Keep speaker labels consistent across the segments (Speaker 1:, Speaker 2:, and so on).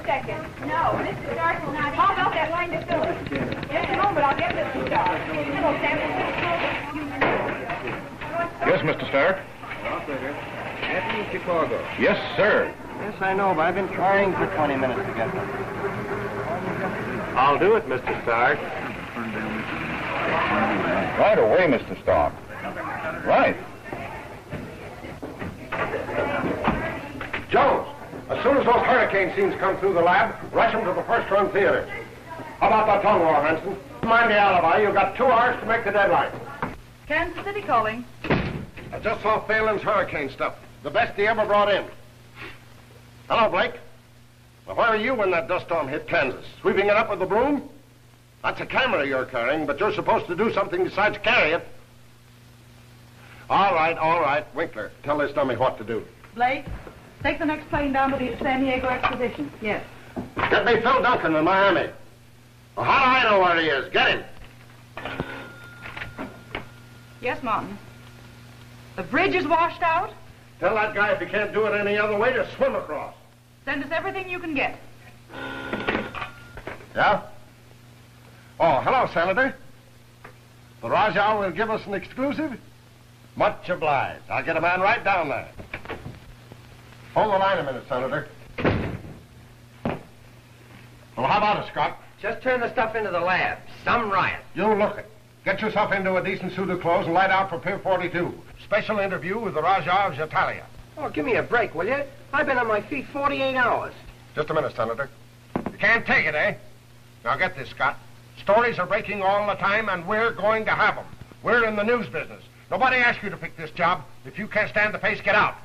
Speaker 1: second. No, Mr. Stark will not. How about that line to fill it? Just a moment, I'll get Mr. Stark. Hello, Sam.
Speaker 2: Yes, Mr. Stark?
Speaker 3: Operator. Anthony, Chicago.
Speaker 2: Yes, sir.
Speaker 3: Yes, I know, but I've been trying for 20 minutes to get them.
Speaker 2: I'll do it, Mr. Stark. Right away, Mr. Stark. Right.
Speaker 4: Jones, as soon as those hurricane scenes come through the lab, rush them to the first-run theater. How about that tongue war, Hanson? Mind the alibi. You've got 2 hours to make the deadline.
Speaker 1: Kansas City calling.
Speaker 4: I just saw Phelan's hurricane stuff. The best he ever brought in. Hello, Blake. Now, where were you when that dust storm hit Kansas? Sweeping it up with the broom? That's a camera you're carrying, but you're supposed to do something besides carry it. All right. Winkler, tell this dummy what to do.
Speaker 1: Blake, take the next plane down to the San Diego Exposition. Yes.
Speaker 4: Get me Phil Duncan in Miami. Well, how do I know where he is? Get him.
Speaker 1: Yes, Martin. The bridge is washed out.
Speaker 4: Tell that guy if he can't do it any other way to swim across.
Speaker 1: Send us everything you can get.
Speaker 4: Yeah? Oh, hello, Senator. The Rajah will give us an exclusive? Much obliged. I'll get a man right down there. Hold the line a minute, Senator. Well, how about it, Scott?
Speaker 3: Just turn the stuff into the lab. Some riot.
Speaker 4: You look it. Get yourself into a decent suit of clothes and light out for Pier 42. Special interview with the Rajah of Jatalia.
Speaker 3: Oh, give me a break, will you? I've been on my feet 48 hours.
Speaker 4: Just a minute, Senator. You can't take it, eh? Now get this, Scott. Stories are breaking all the time, and we're going to have them. We're in the news business. Nobody asked you to pick this job. If you can't stand the pace, get out.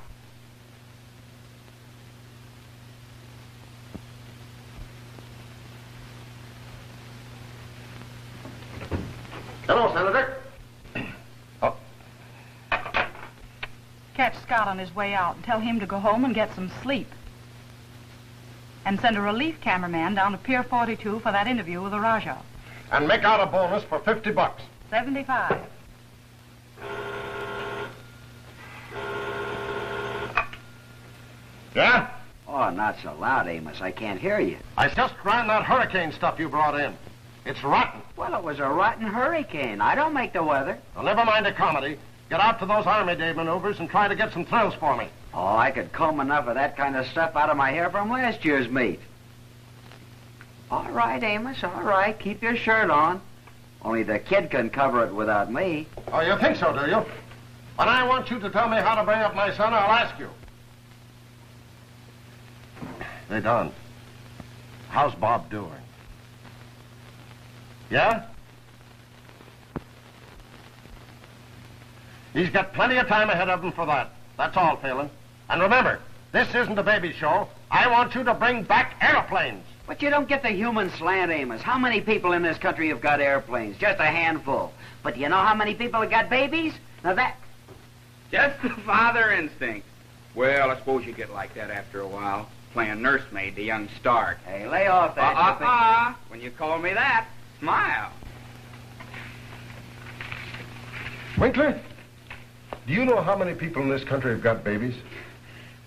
Speaker 4: Hello, Senator. Oh.
Speaker 1: Catch Scott on his way out and tell him to go home and get some sleep. And send a relief cameraman down to Pier 42 for that interview with the Rajah.
Speaker 4: And make out a bonus for $50.
Speaker 1: 75.
Speaker 4: Yeah?
Speaker 5: Oh, not so loud, Amos. I can't hear you.
Speaker 4: I just ran that hurricane stuff you brought in. It's rotten.
Speaker 5: Well, it was a rotten hurricane. I don't make the weather.
Speaker 4: Well, never mind the comedy. Get out to those Army Day maneuvers and try to get some thrills for me.
Speaker 5: Oh, I could comb enough of that kind of stuff out of my hair from last year's meet. All right, Amos, all right. Keep your shirt on. Only the kid can cover it without me.
Speaker 4: Oh, you think so, do you? When I want you to tell me how to bring up my son, I'll ask you. Hey, Don. How's Bob doing? Yeah? He's got plenty of time ahead of him for that. That's all, Phelan. And remember, this isn't a baby show. I want you to bring back airplanes.
Speaker 5: But you don't get the human slant, Amos. How many people in this country have got airplanes? Just a handful. But do you know how many people have got babies? Now that...
Speaker 6: Just the father instinct. Well, I suppose you get like that after a while. Playing nursemaid to young Stark.
Speaker 5: Hey, lay off that.
Speaker 6: When you call me that, smile.
Speaker 4: Winkler, do you know how many people in this country have got babies?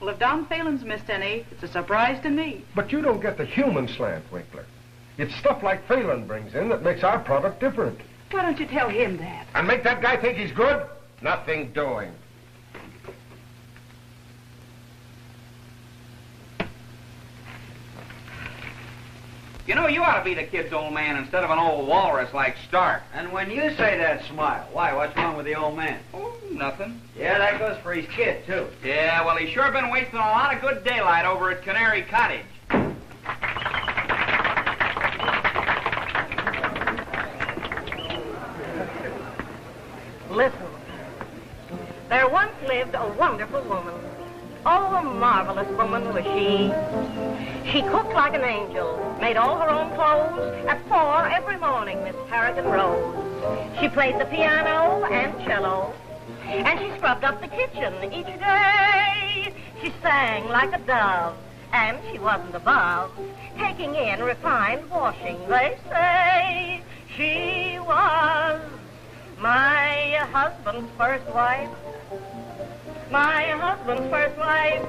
Speaker 1: Well, if Don Phelan's missed any, it's a surprise to me.
Speaker 4: But you don't get the human slant, Winkler. It's stuff like Phelan brings in that makes our product different.
Speaker 1: Why don't you tell him that?
Speaker 4: And make that guy think he's good? Nothing doing.
Speaker 6: You know, you ought to be the kid's old man instead of an old walrus like Stark.
Speaker 5: And when you say that, smile. Why, what's wrong with the old man?
Speaker 6: Oh, nothing.
Speaker 5: Yeah, that goes for his kid, too.
Speaker 6: Yeah, well, he's sure been wasting a lot of good daylight over at Canary Cottage.
Speaker 7: Listen. There once lived a wonderful woman. Oh, a marvelous woman was she. She cooked like an angel, made all her own clothes. At 4 every morning, Miss Harrigan rose. She played the piano and cello, and she scrubbed up the kitchen each day. She sang like a dove, and she wasn't above taking in refined washing, they say. She was my husband's first wife. My husband's first wife.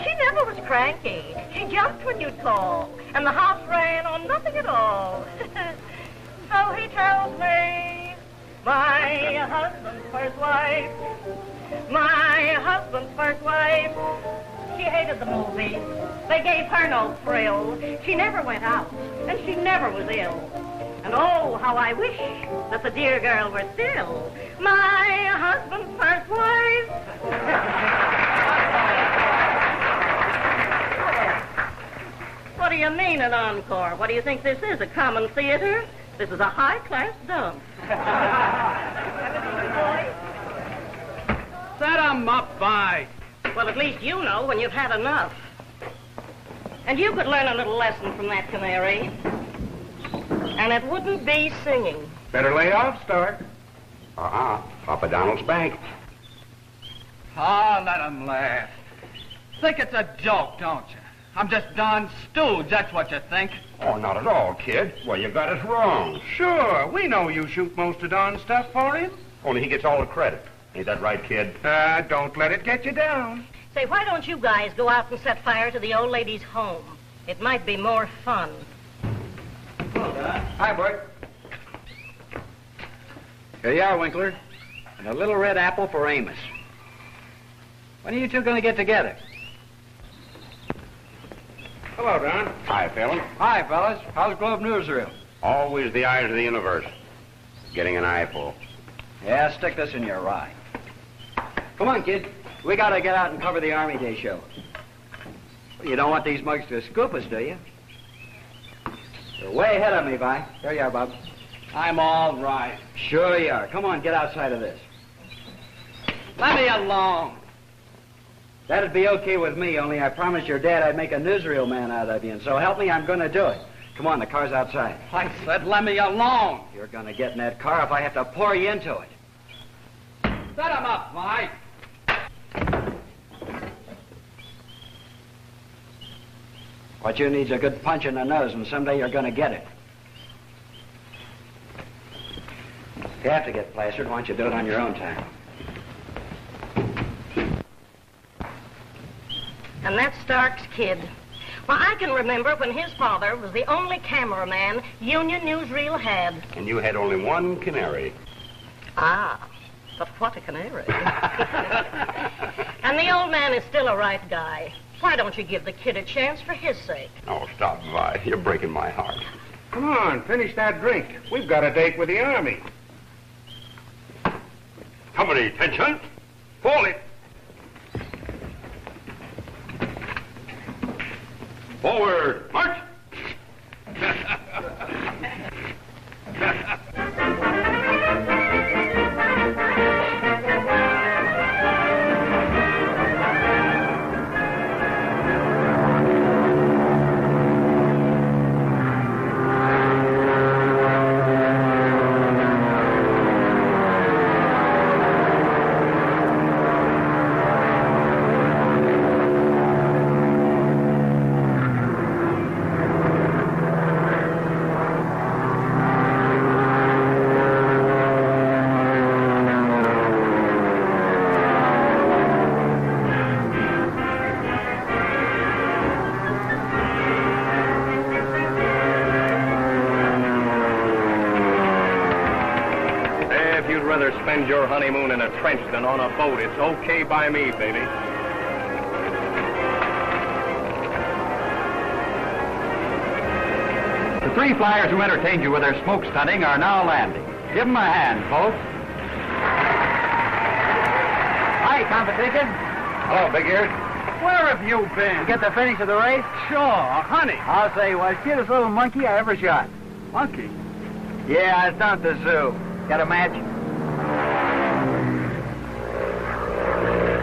Speaker 7: She never was cranky. She jumped when you'd call, and the house ran on nothing at all. So he tells me, my husband's first wife, she hated the movies. They gave her no thrill. She never went out, and she never was ill. And oh, how I wish that the dear girl were still my husband's first wife. What do you mean an encore? What do you think this is, a common theater? This is a high-class dump.
Speaker 6: Set 'em up, Vi.
Speaker 7: Well, at least you know when you've had enough. And you could learn a little lesson from that canary. And it wouldn't be singing.
Speaker 2: Better lay off, Stark. Papa Donald's bank.
Speaker 6: Oh, let 'em laugh. Think it's a joke, don't you? I'm just Don Stooge, that's what you think.
Speaker 2: Oh, not at all, kid. Well, you got it wrong.
Speaker 6: Sure, we know you shoot most of Don's stuff for him.
Speaker 2: Only he gets all the credit. Ain't that right, kid?
Speaker 6: Don't let it get you down.
Speaker 7: Say, why don't you guys go out and set fire to the old lady's home? It might be more fun.
Speaker 5: Hi, Bert. Here you are, Winkler. And a little red apple for Amos. When are you two going to get together?
Speaker 2: Hello, Don. Hi, Phil.
Speaker 5: Hi, fellas. How's Globe Newsreel?
Speaker 2: Always the eyes of the universe. Getting an eyeful.
Speaker 5: Yeah, stick this in your eye. Come on, kid. We got to get out and cover the Army Day show. You don't want these mugs to scoop us, do you? You're way ahead of me, Vi. There you are, Bob.
Speaker 6: I'm all right.
Speaker 5: Sure you are. Come on, get outside of this.
Speaker 6: Let me alone.
Speaker 5: That'd be okay with me, only I promised your dad I'd make a newsreel man out of you, and so help me, I'm going to do it. Come on, the car's outside.
Speaker 6: I said let me alone.
Speaker 5: You're going to get in that car if I have to pour you into it.
Speaker 6: Set 'em up, Vi.
Speaker 5: What you need's a good punch in the nose, and someday you're going to get it. If you have to get plastered, why don't you do it on your own time?
Speaker 7: And that's Stark's kid. Well, I can remember when his father was the only cameraman Union Newsreel had.
Speaker 2: And you had only one canary.
Speaker 7: Ah, but what a canary. And the old man is still a right guy. Why don't you give the kid a chance for his sake?
Speaker 2: Oh, stop, Vi. You're breaking my heart.
Speaker 3: Come on, finish that drink. We've got a date with the Army.
Speaker 2: Company, attention. Hold it. Forward, march! Spend your honeymoon in a trench than on a boat. It's okay by me, baby.
Speaker 8: The three flyers who entertained you with their smoke stunting are now landing. Give them a hand, folks. Hi, competition.
Speaker 2: Hello, big-eared.
Speaker 6: Where have you been?
Speaker 8: You get the finish of the race?
Speaker 6: Sure, honey.
Speaker 8: I'll say, was cutest little monkey I ever shot.
Speaker 6: Monkey.
Speaker 8: Yeah, I was down at the zoo. Got a match?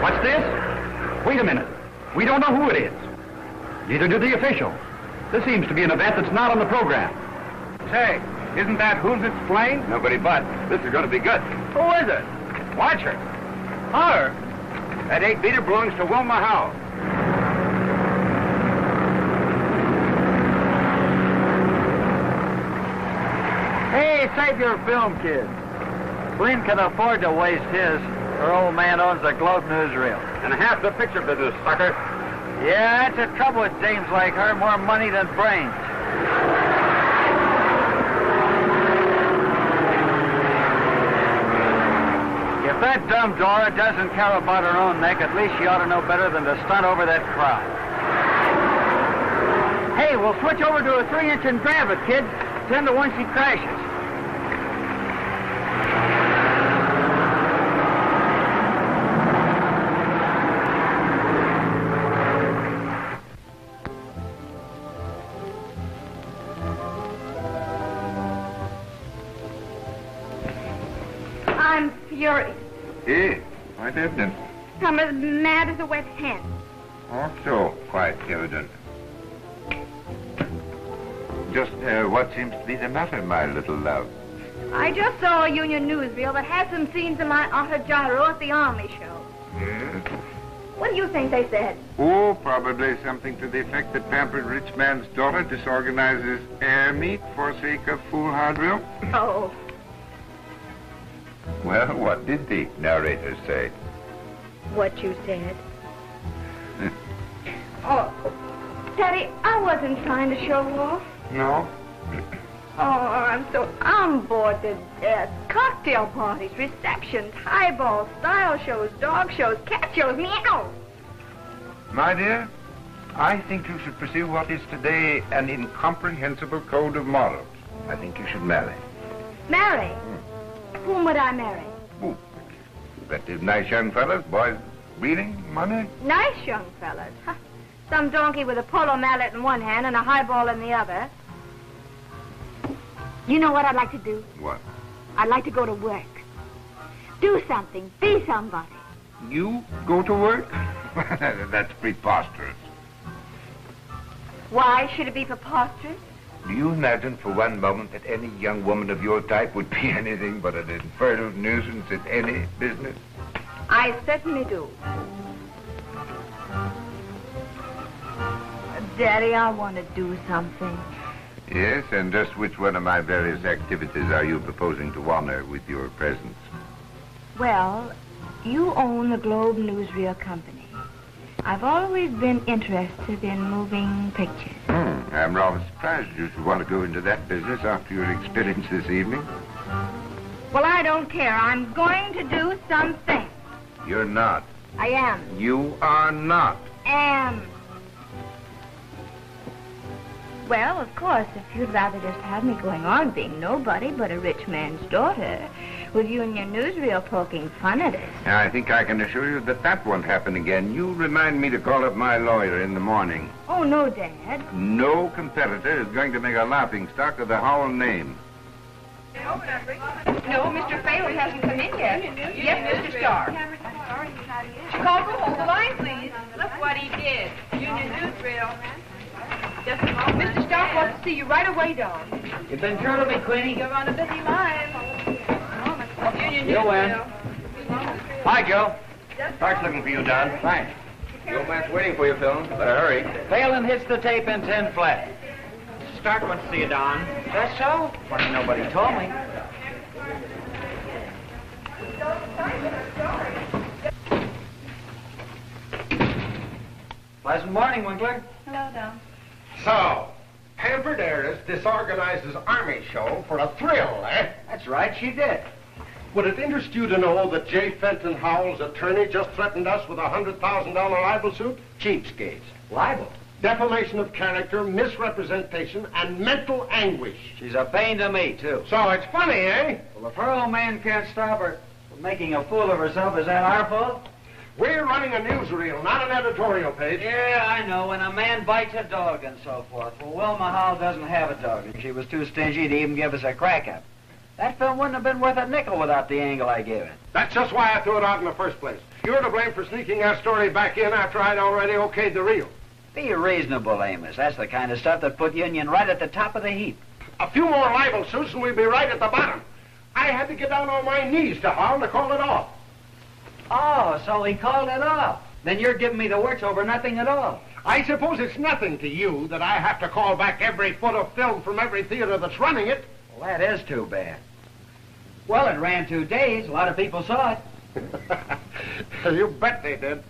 Speaker 8: What's this? Wait a minute. We don't know who it is. Neither do the officials. This seems to be an event that's not on the program.
Speaker 3: Say, isn't that Who's It's plane?
Speaker 2: Nobody but. This is going to be good.
Speaker 3: Who is it?
Speaker 2: Watch her.
Speaker 3: Her?
Speaker 2: That 8-beater belongs to Wilma Howe.
Speaker 8: Hey, save your film, kid. Flynn can afford to waste his. Her old man owns the Globe Newsreel.
Speaker 2: And half the picture business, sucker.
Speaker 5: Yeah, that's the trouble with dames like her. More money than brains. If that dumb Dora doesn't care about her own neck, at least she ought to know better than to stunt over that crowd. Hey, we'll switch over to a 3-inch and grab it, kid. 10 to 1 she crashes.
Speaker 7: I'm furious.
Speaker 9: Eh, quite evident.
Speaker 7: I'm as mad as a wet hen.
Speaker 9: Also quite evident. Just what seems to be the matter, my little love?
Speaker 7: I just saw a union newsreel that had some scenes of my Otter Gyro at the Army show.
Speaker 9: Yes?
Speaker 7: What do you think they said?
Speaker 9: Oh, probably something to the effect that pampered rich man's daughter disorganizes air meat for sake of foolhardy.
Speaker 7: Oh.
Speaker 9: Well, what did the narrator say?
Speaker 7: What you said. Oh, Daddy, I wasn't trying to show off.
Speaker 9: No?
Speaker 7: Oh, I'm so I'm bored to death. Cocktail parties, receptions, highballs, style shows, dog shows, cat shows, meow.
Speaker 9: My dear, I think you should pursue what is today an incomprehensible code of morals. I think you should marry.
Speaker 7: Marry? Whom would I marry?
Speaker 9: Ooh, plenty of nice young fellas, boys, breeding, money.
Speaker 7: Nice young fellas. Huh. Some donkey with a polo mallet in one hand and a highball in the other. You know what I'd like to do?
Speaker 9: What?
Speaker 7: I'd like to go to work. Do something. Be somebody.
Speaker 9: You go to work? That's preposterous.
Speaker 7: Why should it be preposterous?
Speaker 9: Do you imagine for one moment that any young woman of your type would be anything but an infernal nuisance in any business?
Speaker 7: I certainly do. Daddy, I want to do something.
Speaker 9: Yes, and just which one of my various activities are you proposing to honor with your presence?
Speaker 7: Well, you own the Globe Newsreel Company. I've always been interested in moving pictures.
Speaker 9: I'm rather surprised you should want to go into that business after your experience this evening.
Speaker 7: Well, I don't care. I'm going to do something.
Speaker 9: You're not.
Speaker 7: I am.
Speaker 9: You are not.
Speaker 7: Am. Well, of course, if you'd rather just have me going on being nobody but a rich man's daughter, with you and your newsreel poking fun at us.
Speaker 9: I think I can assure you that that won't happen again. You remind me to call up my lawyer in the morning.
Speaker 7: Oh, no, Dad.
Speaker 9: No competitor is going to make a laughing stock of the Howell name.
Speaker 1: No, Mr. Phelan hasn't come in yet. Yes, Mr. Starr. Chicago, hold the line, please. Look what he did. Union Newsreel. Just a moment. Mr. Starr wants to see you right away, Don.
Speaker 5: You've been sure to me, Queenie.
Speaker 1: You're on a busy line. Union
Speaker 5: You'll win.
Speaker 1: Newsreel.
Speaker 5: Hi, Joe.
Speaker 2: Stark's looking for you, Don.
Speaker 5: Thanks.
Speaker 2: The old man's waiting for you, Phil. Better hurry.
Speaker 5: Phelan hits the tape in 10 flat.
Speaker 2: Stark wants to see you, Don.
Speaker 5: That's so? Funny nobody told me. Pleasant morning, Winkler.
Speaker 1: Hello, Don.
Speaker 4: So, pampered heiress disorganizes army show for a thrill, eh?
Speaker 5: That's right, she did.
Speaker 4: Would it interest you to know that J. Fenton Howell's attorney just threatened us with a $100,000 libel suit?
Speaker 5: Cheapskates. Libel.
Speaker 4: Defamation of character, misrepresentation, and mental anguish.
Speaker 5: She's a pain to me, too.
Speaker 4: So it's funny, eh?
Speaker 5: Well, if her old man can't stop her from making a fool of herself, is that our fault?
Speaker 4: We're running a newsreel, not an editorial page.
Speaker 5: Yeah, I know. When a man bites a dog and so forth. Well, Wilma Howell doesn't have a dog, and she was too stingy to even give us a crack at it. That film wouldn't have been worth a nickel without the angle I gave it.
Speaker 4: That's just why I threw it out in the first place. You're to blame for sneaking that story back in after I'd already okayed the reel.
Speaker 5: Be reasonable, Amos. That's the kind of stuff that put Union right at the top of the heap.
Speaker 4: A few more libel suits and we'd be right at the bottom. I had to get down on my knees to Howell to call it off.
Speaker 5: Oh, so he called it off. Then you're giving me the works over nothing at all.
Speaker 4: I suppose it's nothing to you that I have to call back every foot of film from every theater that's running it.
Speaker 5: Well, that is too bad. Well, it ran 2 days. A lot of people saw it.
Speaker 4: You bet they did.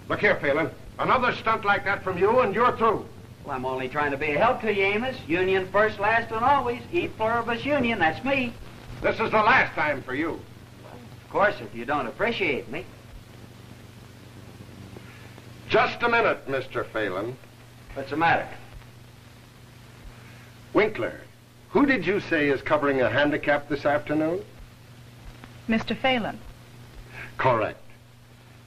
Speaker 4: Look here, Phelan. Another stunt like that from you, and you're through.
Speaker 5: Well, I'm only trying to be a help to you, Amos. Union first, last, and always. E pluribus union, that's me.
Speaker 4: This is the last time for you.
Speaker 5: Of course, if you don't appreciate me.
Speaker 4: Just a minute, Mr. Phelan.
Speaker 5: What's the matter?
Speaker 4: Winkler, who did you say is covering a handicap this afternoon?
Speaker 1: Mr. Phelan.
Speaker 4: Correct.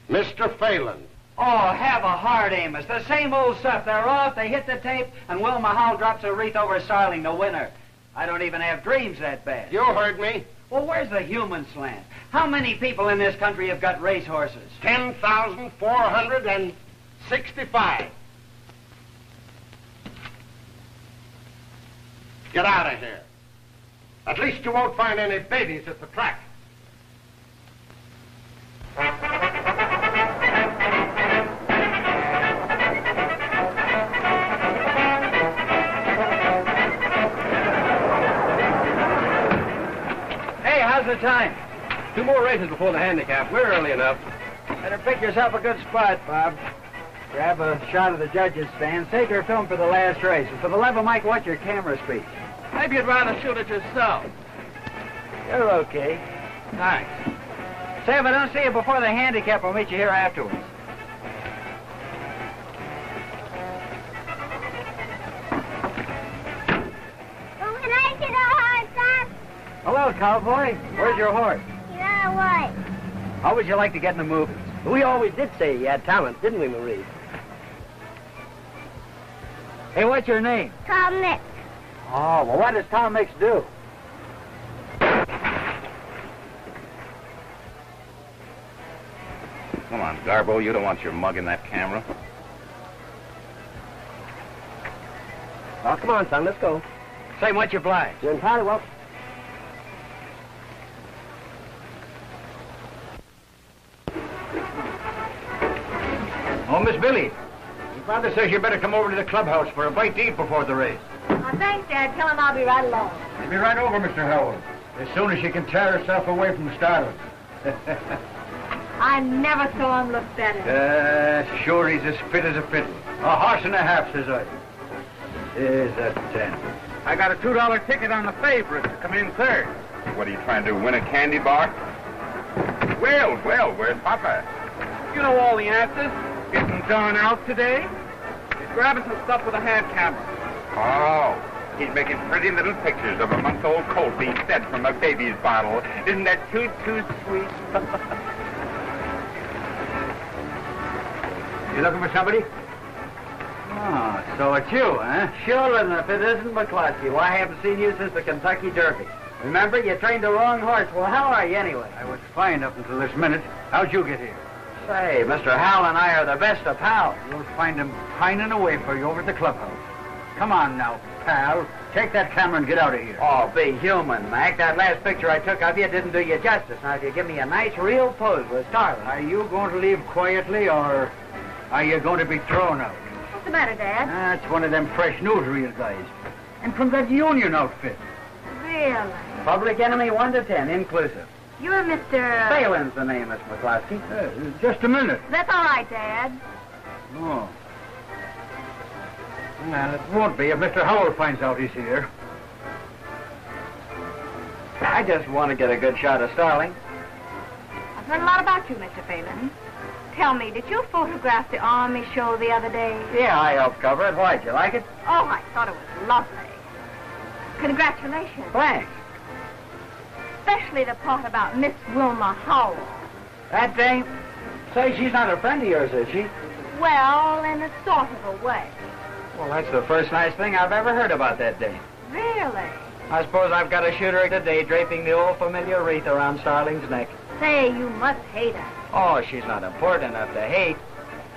Speaker 4: Mr. Phelan.
Speaker 5: Oh, have a heart, Amos. The same old stuff. They're off, they hit the tape, and Wilma Howell drops a wreath over Starling, the winner. I don't even have dreams that bad.
Speaker 4: You heard me.
Speaker 5: Well, where's the human slant? How many people in this country have got racehorses?
Speaker 4: 10,465. Get out of here. At least you won't find any babies at the track.
Speaker 5: Hey, how's the time?
Speaker 2: 2 more races before the handicap. We're early enough.
Speaker 5: Better pick yourself a good spot, Bob. Grab a shot of the judges' stand. Save your film for the last race. And for the love of Mike, watch your camera speed.
Speaker 6: Maybe you'd rather shoot it yourself.
Speaker 5: You're okay.
Speaker 6: Thanks.
Speaker 5: Say, if I don't see you before the handicap, I'll meet you here afterwards.
Speaker 10: Oh, can I get a horse, Bob?
Speaker 5: Hello, cowboy. Where's your horse?
Speaker 10: Yeah, what?
Speaker 5: How would you like to get in the movies?
Speaker 3: We always did say he had talent, didn't we, Marie?
Speaker 5: Hey, what's your name?
Speaker 10: Tom Nick.
Speaker 5: Oh, well, what does Tom Mix do?
Speaker 2: Come on, Garbo, you don't want your mug in that camera.
Speaker 3: Oh, come on, son, let's go.
Speaker 5: Say, what's your blind?
Speaker 3: You're entirely welcome.
Speaker 8: Oh, Miss Billy. Your father says you better come over to the clubhouse for a bite to eat before the race.
Speaker 7: Oh, thanks, Dad. Tell him I'll be right along.
Speaker 8: She'll be right over, Mr. Howell, as soon as she can tear herself away from Starling.
Speaker 7: I never saw him look better.
Speaker 8: Sure, he's as fit as a fiddle. A horse and a half, says I. Here's that 10.
Speaker 6: I got a $2 ticket on the favorite to come in third.
Speaker 2: What are you trying to do, win a candy bar? Well, where's Papa?
Speaker 6: You know all the answers. Getting John out today. He's grabbing some stuff with a hand camera.
Speaker 2: Oh, he's making pretty little pictures of a month-old colt being fed from a baby's bottle. Isn't that too sweet?
Speaker 8: You looking for somebody?
Speaker 5: Oh, so it's you, huh? Sure, and if it isn't McCluskey, why, I haven't seen you since the Kentucky Derby. Remember, you trained the wrong horse. Well, how are you anyway?
Speaker 8: I was fine up until this minute. How'd you get here?
Speaker 5: Say, Mr. Howell and I are the best of pals.
Speaker 8: You'll find him pining away for you over at the clubhouse. Come on now, pal. Take that camera and get out of here.
Speaker 5: Oh, be human, Mac. That last picture I took of you didn't do you justice. Now, if you give me a nice, real pose with Starling.
Speaker 8: Are you going to leave quietly, or are you going to be thrown out?
Speaker 7: What's the matter, Dad?
Speaker 8: That's one of them fresh newsreel guys. And from that union outfit.
Speaker 7: Really?
Speaker 5: Public enemy 1 to 10, inclusive.
Speaker 7: You're Mr.
Speaker 5: Phelan's the name, Miss McCluskey.
Speaker 8: Just a minute.
Speaker 7: That's all right, Dad.
Speaker 8: Oh. Well, it won't be if Mr. Howell finds out he's here.
Speaker 5: I just want to get a good shot of Starling.
Speaker 7: I've heard a lot about you, Mr. Phelan. Tell me, did you photograph the Army show the other day?
Speaker 5: Yeah, I helped cover it. Why'd you like it?
Speaker 7: Oh, I thought it was lovely. Congratulations.
Speaker 5: Thanks.
Speaker 7: Especially the part about Miss Wilma Howell.
Speaker 5: That dame? Say, she's not a friend of yours, is she?
Speaker 7: Well, in a sort of a way.
Speaker 5: Well, that's the first nice thing I've ever heard about that dame.
Speaker 7: Really?
Speaker 5: I suppose I've got to shoot her today, draping the old familiar wreath around Starling's neck.
Speaker 7: Say, you must hate her.
Speaker 5: Oh, she's not important enough to hate.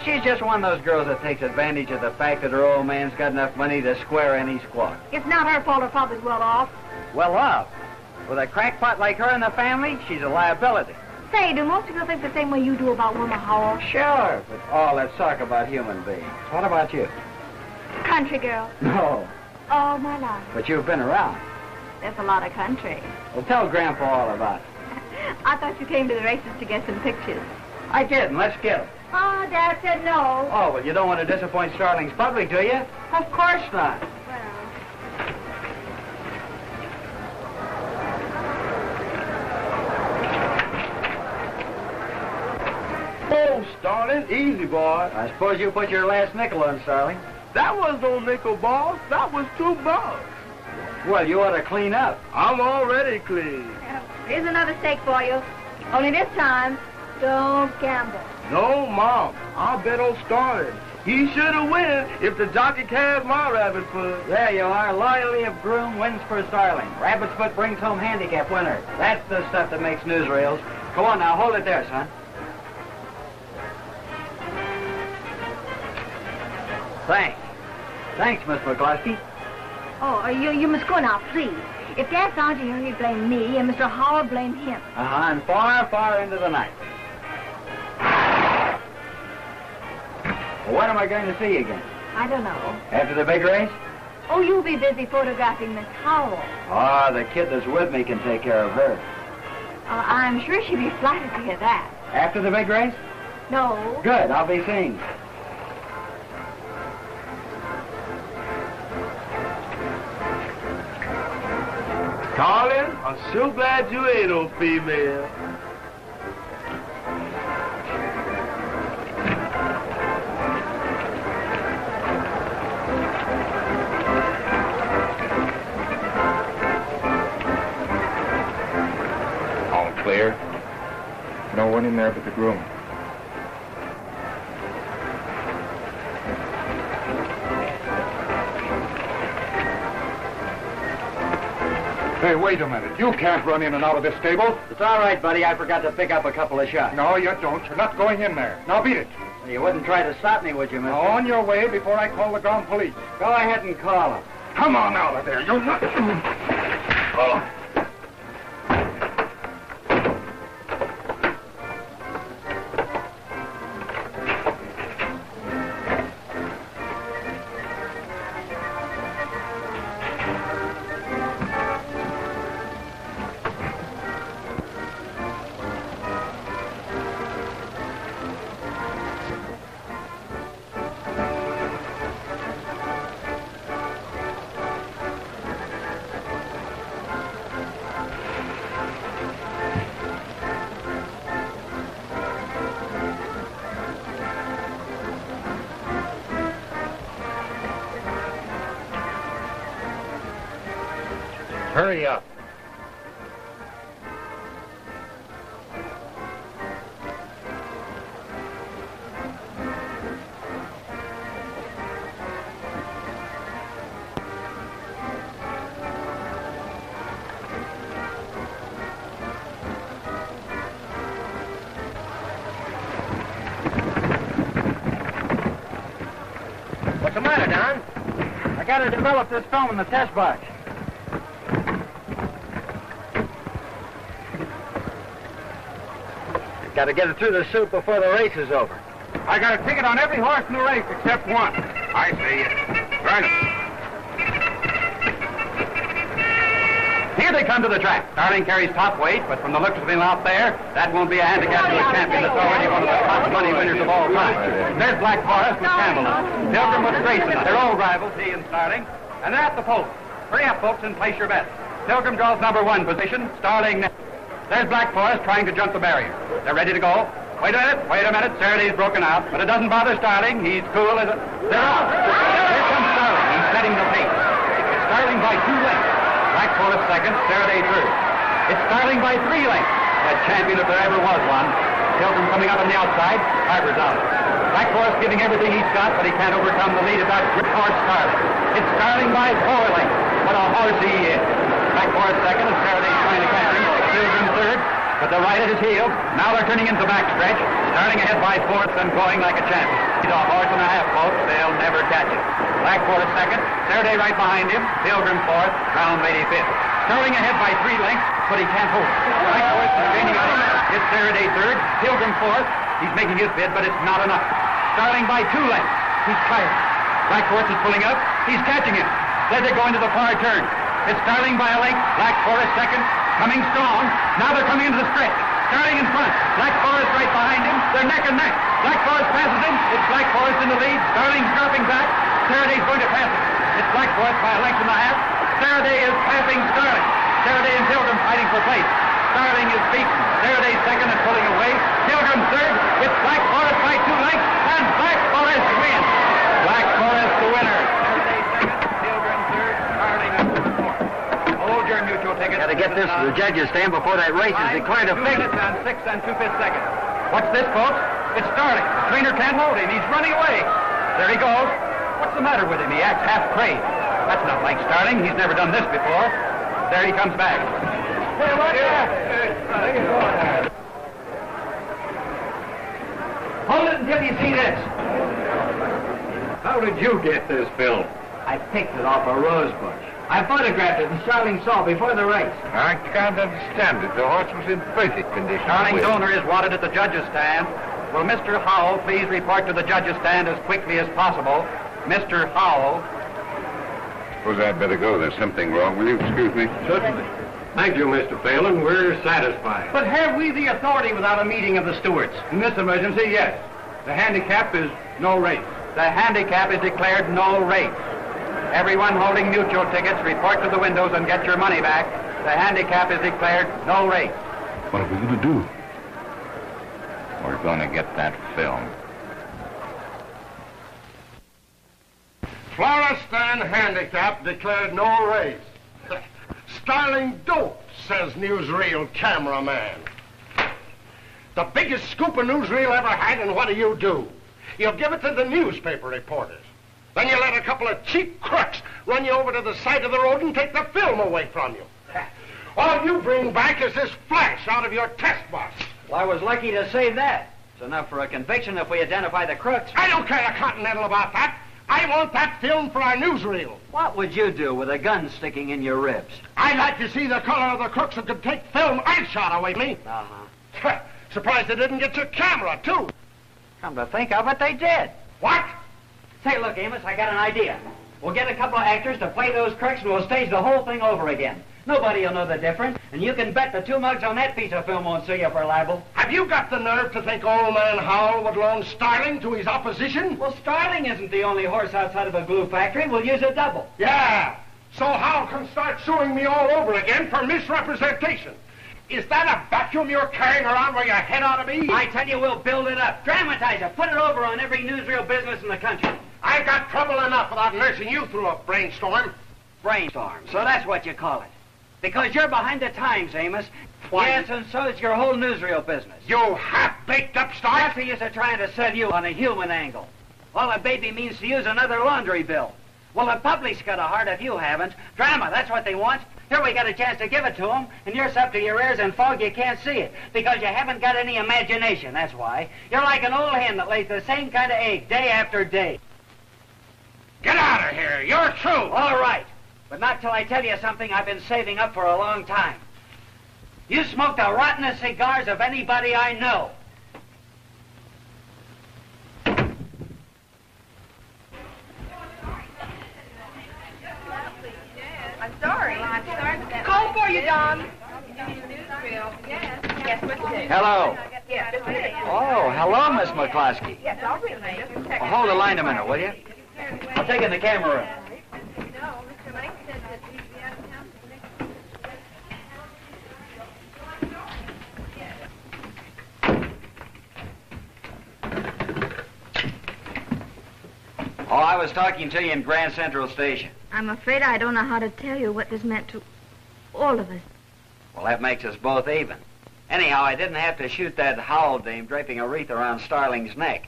Speaker 5: She's just one of those girls that takes advantage of the fact that her old man's got enough money to square any squawk.
Speaker 7: It's not her fault her father's well off.
Speaker 5: Well off? With a crackpot like her in the family, she's a liability.
Speaker 7: Say, do most people think the same way you do about Wilma Howell?
Speaker 5: Sure, but all that talk about human beings. What about you?
Speaker 7: Country girl.
Speaker 5: No,
Speaker 7: All my life.
Speaker 5: but you've been around.
Speaker 7: There's a lot of country.
Speaker 5: Well, tell Grandpa all about it.
Speaker 7: I thought you came to the races to get some pictures.
Speaker 5: I did, and let's get 'em.
Speaker 1: Oh, Dad said no.
Speaker 5: Oh, well, you don't want to disappoint Starling's public, do you? Of course not.
Speaker 11: Oh, Starling, easy, boy.
Speaker 5: I suppose you put your last nickel on, Starling.
Speaker 11: That was no nickel, boss. That was $2.
Speaker 5: Well, you ought to clean up.
Speaker 11: I'm already clean.
Speaker 1: Here's another steak for you. Only this time, don't gamble.
Speaker 11: No, Mom. I'll bet on Starling. He should have win if the jockey carried my rabbit foot.
Speaker 5: There you are. Loyalty of groom wins for Starling. Rabbit's foot brings home handicap winner. That's the stuff that makes newsreels. Go on now, hold it there, son. Thanks. Thanks, Miss McCluskey.
Speaker 1: Oh, you must go now, please. If Dad found you here, he'd blame me, and Mr. Howard blamed him.
Speaker 5: And far, far into the night. Well, when am I going to see you again?
Speaker 1: I don't know.
Speaker 5: After the big race?
Speaker 1: Oh, you'll be busy photographing Miss Howard.
Speaker 5: Oh, the kid that's with me can take care of her.
Speaker 1: I'm sure she'd be flattered to hear that.
Speaker 5: After the big race?
Speaker 1: No.
Speaker 5: Good, I'll be seeing you.
Speaker 11: Darling, I'm so glad you ain't no female.
Speaker 9: All clear. No one in there but the groom. Hey, wait a minute. You can't run in and out of this stable.
Speaker 5: It's all right, buddy. I forgot to pick up a couple of shots.
Speaker 9: No, you don't. You're not going in there. Now beat it.
Speaker 5: You wouldn't try to stop me, would you, mister?
Speaker 9: Now, on your way before I call the ground police.
Speaker 5: Go ahead and call them.
Speaker 9: Come on out of there. You're not... Oh. Hurry up.
Speaker 3: What's the matter, Don?
Speaker 5: I got to develop this film in the test box. Got to get it through the soup before the race is over.
Speaker 2: I got a ticket on every horse in the race except one. I see it. Run.
Speaker 8: Here they come to the track. Starling carries top weight, but from the looks of him out there, that won't be a handicap to a champion that's already one of the top money winners of all time. There's Black Forest with Campbell. Pilgrim with Grayson. They're old rivals, he and Starling. And they're at the post. Hurry up, folks, and place your bets. Pilgrim draws number 1 position. Starling next. There's Black Forest trying to jump the barrier. They're ready to go. Wait a minute. Saraday's broken out, but it doesn't bother Starling. He's cool as a... They're off. Here comes Starling. He's setting the pace. It's Starling by 2 lengths. Black Forest second, Saraday third. It's Starling by 3 lengths. That champion if there ever was one. Pilgrim coming up on the outside. Harper's out. Black Forest giving everything he's got, but he can't overcome the lead of that grip horse Starling. It's Starling by 4 lengths. What a horse he is. Black Forest second, and Saraday's trying to catch him. Pilgrim third, but they're right at his heels. Now they're turning into backstretch. Starting ahead by 4th and going like a champion. He's a horse and a half, folks. They'll never catch him. Black Forest second, Saraday right behind him. Pilgrim 4th, Crown Lady 5th. Starling ahead by 3 lengths, but he can't hold it. Black Forest is gaining on him. It's Saraday 3rd, Pilgrim 4th. He's making his bid, but it's not enough. Starling by 2 lengths. He's tired. Black Forest is pulling up. He's catching him. Then they're going to the far turn. It's Starling by a length. Black Forest second, coming strong. Now they're coming into the stretch. Starling in front. Black Forest right behind him. They're neck and neck. Black Forest passes him. It's Black Forest in the lead. Starling's dropping back. Faraday's going to pass him. It's Black Forest by a length and a half. Faraday is passing Starling. Faraday and Pilgrim fighting for place. Starling is beaten. Faraday second and pulling away. Pilgrim third. It's Black Forest by 2 lengths, and Black Forest wins. Black Forest the winner. Faraday second, Pilgrim third, Starling up to the fourth. Hold your mutual ticket.
Speaker 5: Got to get this to the judges' stand before that race is declared a
Speaker 8: 2
Speaker 5: finish.
Speaker 8: minutes and 6 2/5 seconds. What's this, folks? It's Starling. The trainer can't hold him. He's running away. There he goes. What's the matter with him? He acts half crazed. That's not like Starling. He's never done this before. There he comes back. Hey, watch out! Hold it until you see this.
Speaker 9: How did you get this film?
Speaker 5: I picked it off a rose bush. I photographed it and Starling saw before the race.
Speaker 9: I can't understand it. The horse was in perfect condition.
Speaker 8: Starling's owner is wanted at the judges' stand. Will Mr. Howell please report to the judges' stand as quickly as possible? Mr. Howell.
Speaker 9: Suppose I'd better go. There's something wrong. Will you excuse me?
Speaker 3: Certainly. Thank you, Mr. Phelan. We're satisfied.
Speaker 11: But have we the authority without a meeting of the stewards? In this emergency, yes. The handicap is no race.
Speaker 8: The handicap is declared no race. Everyone holding mutual tickets, report to the windows and get your money back. The handicap is declared no race.
Speaker 9: What are we going to do? We're going to get that film.
Speaker 4: Florestan handicap declared no race. Starling dope, says newsreel cameraman. The biggest scoop a newsreel ever had, and what do? You give it to the newspaper reporters. Then you let a couple of cheap crooks run you over to the side of the road and take the film away from you. All you bring back is this flash out of your test box.
Speaker 5: Well, I was lucky to save that. It's enough for a conviction if we identify the crooks.
Speaker 4: I don't care a continental about that. I want that film for our newsreel.
Speaker 5: What would you do with a gun sticking in your ribs?
Speaker 4: I'd like to see the color of the crooks who could take film I shot away me.
Speaker 5: Uh-huh.
Speaker 4: Surprised they didn't get your camera, too.
Speaker 5: Come to think of it, they did.
Speaker 4: What?
Speaker 5: Say, look, Amos, I got an idea. We'll get a couple of actors to play those crooks and we'll stage the whole thing over again. Nobody will know the difference, and you can bet the 2 mugs on that piece of film won't sue you for libel.
Speaker 4: Have you got the nerve to think old man Howell would loan Starling to his opposition?
Speaker 5: Well, Starling isn't the only horse outside of a glue factory. We'll use a double.
Speaker 4: Yeah, so Howell can start suing me all over again for misrepresentation. Is that a vacuum you're carrying around where your head ought to be?
Speaker 5: I tell you, we'll build it up, dramatize it, put it over on every newsreel business in the country.
Speaker 4: I've got trouble enough without nursing you through a brainstorm.
Speaker 5: Brainstorm, so that's what you call it. Because you're behind the times, Amos.
Speaker 4: Why?
Speaker 5: Yes, and so is your whole newsreel business.
Speaker 4: You half-baked upstart.
Speaker 5: That's the use of trying to sell you on a human angle. All a baby means to use another laundry bill. Well, the public's got a heart if you haven't. Drama, that's what they want. Here we got a chance to give it to them, and you're up to your ears in fog you can't see it. Because you haven't got any imagination, that's why. You're like an old hen that lays the same kind of egg day after day.
Speaker 4: Get out of here. You're through.
Speaker 5: All right. But not till I tell you something I've been saving up for a long time. You smoke the rottenest cigars of anybody I know.
Speaker 1: I'm sorry. Call for you, Don. Yes, what's it?
Speaker 5: Hello.
Speaker 1: Yes, it's it.
Speaker 5: Oh, hello, Miss McCloskey.
Speaker 1: Yes, I'll bring it. Just a second.
Speaker 5: Well, hold the line a minute, will you? I'll take in the camera room. Oh, I was talking to you in Grand Central Station.
Speaker 10: I'm afraid I don't know how to tell you what this meant to all of us.
Speaker 5: Well, that makes us both even. Anyhow, I didn't have to shoot that Howell dame draping a wreath around Starling's neck.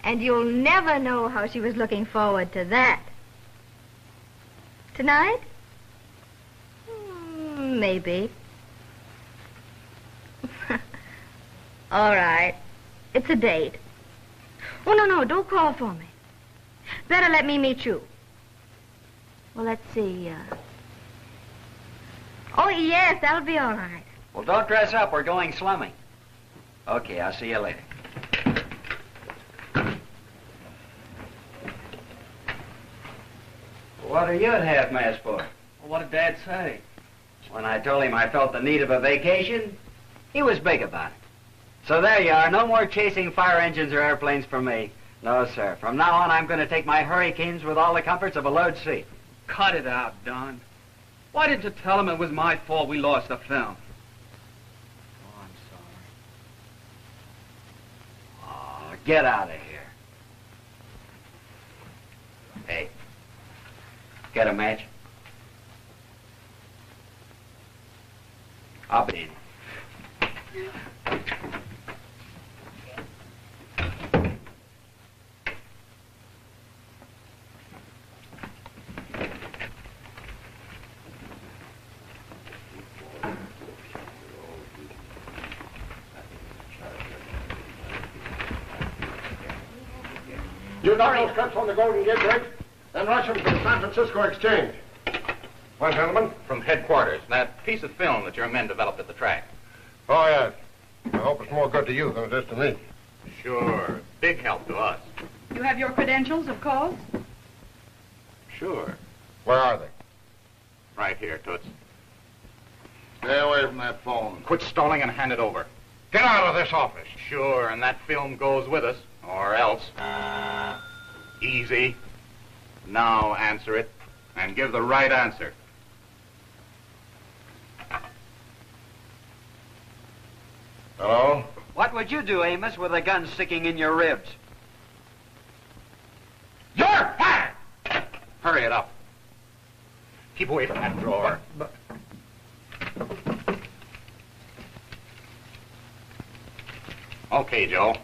Speaker 10: And you'll never know how she was looking forward to that. Tonight? Maybe. All right. It's a date. Oh, no, don't call for me. Better let me meet you. Well, let's see. Oh, yes, that'll be all right.
Speaker 5: Well, don't dress up. We're going slumming. Okay, I'll see you later. What are you at half-mast for?
Speaker 11: Well, what did Dad say?
Speaker 5: When I told him I felt the need of a vacation, he was big about it. So there you are. No more chasing fire engines or airplanes for me. No, sir. From now on, I'm going to take my Hurricanes with all the comforts of a load seat.
Speaker 6: Cut it out, Don. Why didn't you tell him it was my fault we lost the film?
Speaker 5: Oh, I'm sorry. Oh, get out of here. Hey, get a match? I'll be in.
Speaker 4: You knock those cuts on the Golden Gate Bridge, then rush them to the San Francisco Exchange. Well, gentlemen?
Speaker 12: From headquarters. That piece of film that your men developed at the track.
Speaker 4: Oh, yes. I hope it's more good to you than it is to me.
Speaker 12: Sure. Big help to us.
Speaker 1: You have your credentials, of course?
Speaker 12: Sure.
Speaker 4: Where are they?
Speaker 12: Right here, Toots.
Speaker 4: Stay away from that phone.
Speaker 12: Quit stalling and hand it over.
Speaker 4: Get out of this office.
Speaker 12: Sure, and that film goes with us. Or else. Easy. Now answer it. And give the right answer.
Speaker 4: Hello?
Speaker 5: What would you do, Amos, with a gun sticking in your ribs?
Speaker 12: You're fired! Hurry it up. Keep away from that drawer. Okay, Joe.